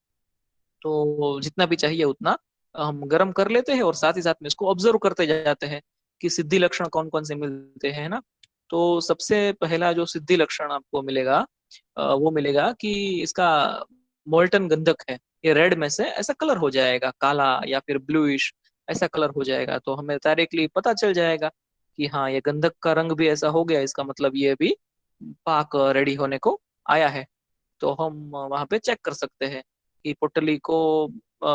S1: तो जितना भी चाहिए उतना हम गर्म कर लेते हैं, और साथ ही साथ में इसको ऑब्जर्व करते जाते हैं कि सिद्धि लक्षण कौन कौन से मिलते हैं ना। तो सबसे पहला जो सिद्धि लक्षण आपको मिलेगा, वो मिलेगा कि इसका मोल्टन गंधक है, ये रेड में से ऐसा कलर हो जाएगा, काला या फिर ब्लूइश ऐसा कलर हो जाएगा। तो हमें डायरेक्टली पता चल जाएगा कि हाँ ये गंधक का रंग भी ऐसा हो गया, इसका मतलब ये भी पाक रेडी होने को आया है। तो हम वहां पे चेक कर सकते हैं कि पोटली को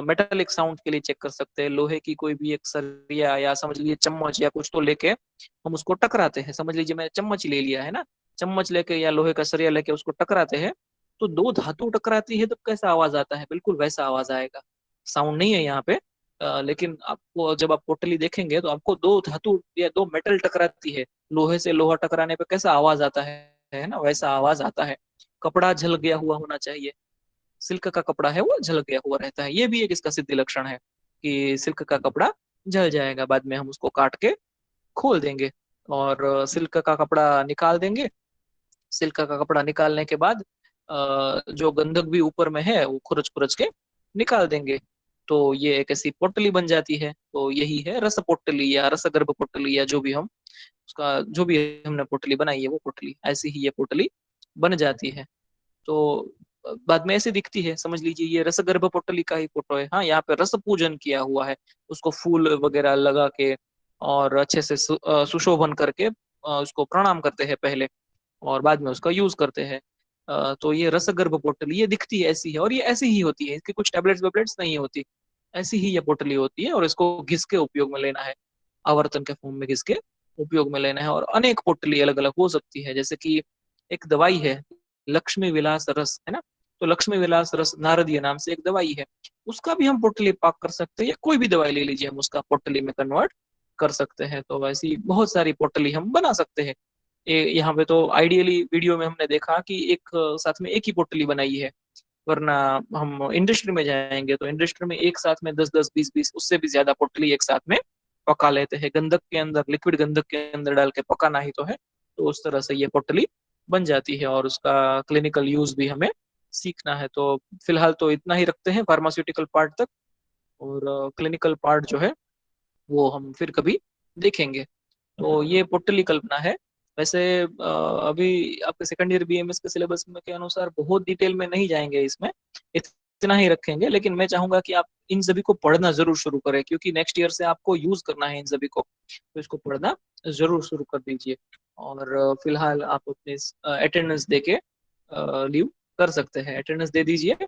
S1: मेटालिक साउंड के लिए चेक कर सकते हैं। लोहे की कोई भी एक सरिया, या समझ लीजिए चम्मच या कुछ तो लेके हम उसको टकराते हैं। समझ लीजिए मैं चम्मच ले लिया है ना, चम्मच लेके या लोहे का सरिया लेके उसको टकराते हैं। तो दो धातु टकराती है तो कैसा आवाज आता है, बिल्कुल वैसा आवाज आएगा। साउंड नहीं है यहाँ पे। लेकिन आपको जब आप पोटली देखेंगे तो आपको दो धातु या दो मेटल टकराती है, लोहे से लोहा टकराने पे कैसा आवाज आता है ना, वैसा आवाज आता है। कपड़ा झल गया हुआ होना चाहिए। सिल्क का कपड़ा है वो झल गया हुआ रहता है, ये भी एक इसका सिद्धि लक्षण है कि सिल्क का कपड़ा झल जाएगा। बाद में हम उसको काट के खोल देंगे और सिल्क का कपड़ा निकाल देंगे। सिल्क का कपड़ा निकालने के बाद जो गंधक भी ऊपर में है वो खुरच खुरच के निकाल देंगे। तो ये एक ऐसी पोटली बन जाती है। तो यही है रस पोटली या रसगर्भ पोटली, या जो भी हम उसका, जो भी हमने पोटली बनाई है वो पोटली, ऐसी ही ये पोटली बन जाती है। तो बाद में ऐसे दिखती है, समझ लीजिए ये रसगर्भ पोटली का ही फोटो है। हाँ, यहाँ पे रस पूजन किया हुआ है, उसको फूल वगैरह लगा के और अच्छे से सुशोभन करके उसको प्रणाम करते हैं पहले, और बाद में उसका यूज करते हैं। तो ये रसगर्भ पोटली ये दिखती है ऐसी है, और ये ऐसी ही होती है, इसकी कुछ टैबलेट्स वेबलेट्स नहीं होती। ऐसी ही ये पोटली होती है, और इसको घिस के उपयोग में लेना है, आवर्तन के फॉर्म में घिस के उपयोग में लेना है। और अनेक पोटली अलग अलग हो सकती है, जैसे कि एक दवाई है लक्ष्मी विलास रस, है ना। तो लक्ष्मी विलास रस नारदीय नाम से एक दवाई है, उसका भी हम पोटली पाक कर सकते हैं, या कोई भी दवाई ले लीजिए हम उसका पोटली में कन्वर्ट कर सकते हैं। तो ऐसी बहुत सारी पोटली हम बना सकते हैं। यहाँ पे तो आइडियली वीडियो में हमने देखा कि एक साथ में एक ही पोटली बनाई है, वरना हम इंडस्ट्री में जाएंगे तो इंडस्ट्री में एक साथ में 10 10 20 20 उससे भी ज्यादा पोटली एक साथ में पका लेते हैं, गंधक के अंदर, लिक्विड गंधक के अंदर डाल के पकाना ही तो है। तो उस तरह से ये पोटली बन जाती है, और उसका क्लिनिकल यूज भी हमें सीखना है। तो फिलहाल तो इतना ही रखते हैं फार्मास्यूटिकल पार्ट तक, और क्लिनिकल पार्ट जो है वो हम फिर कभी देखेंगे। तो ये पोर्टली कल्पना है। वैसे अभी आपके सेकंड ईयर बीएमएस के सिलेबस में के अनुसार बहुत डिटेल में नहीं जाएंगे इसमें, इतना ही रखेंगे। लेकिन मैं चाहूंगा कि आप इन सभी को पढ़ना जरूर शुरू करें, क्योंकि नेक्स्ट ईयर से आपको यूज करना है इन सभी को, तो इसको पढ़ना जरूर शुरू कर दीजिए। और फिलहाल आप अपने अटेंडेंस दे के लीव कर सकते हैं, अटेंडेंस दे दीजिए।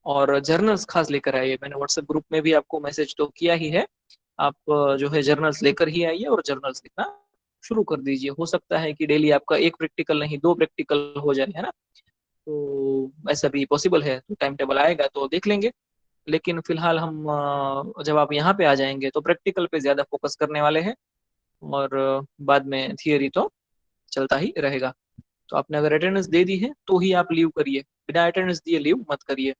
S1: और जर्नल्स खास लेकर आइए, मैंने व्हाट्सएप ग्रुप में भी आपको मैसेज तो किया ही है। आप जो है जर्नल्स लेकर ही आइए और जर्नल्स लिखना शुरू कर दीजिए। हो सकता है कि डेली आपका एक प्रैक्टिकल नहीं, दो प्रैक्टिकल हो जाए, है ना। तो ऐसा भी पॉसिबल है, तो टाइम टेबल आएगा तो देख लेंगे। लेकिन फिलहाल हम जब आप यहाँ पे आ जाएंगे तो प्रैक्टिकल पे ज्यादा फोकस करने वाले हैं, और बाद में थियरी तो चलता ही रहेगा। तो आपने अगर अटेंडेंस दे दी है तो ही आप लीव करिए, बिना अटेंडेंस दिए लीव मत करिए।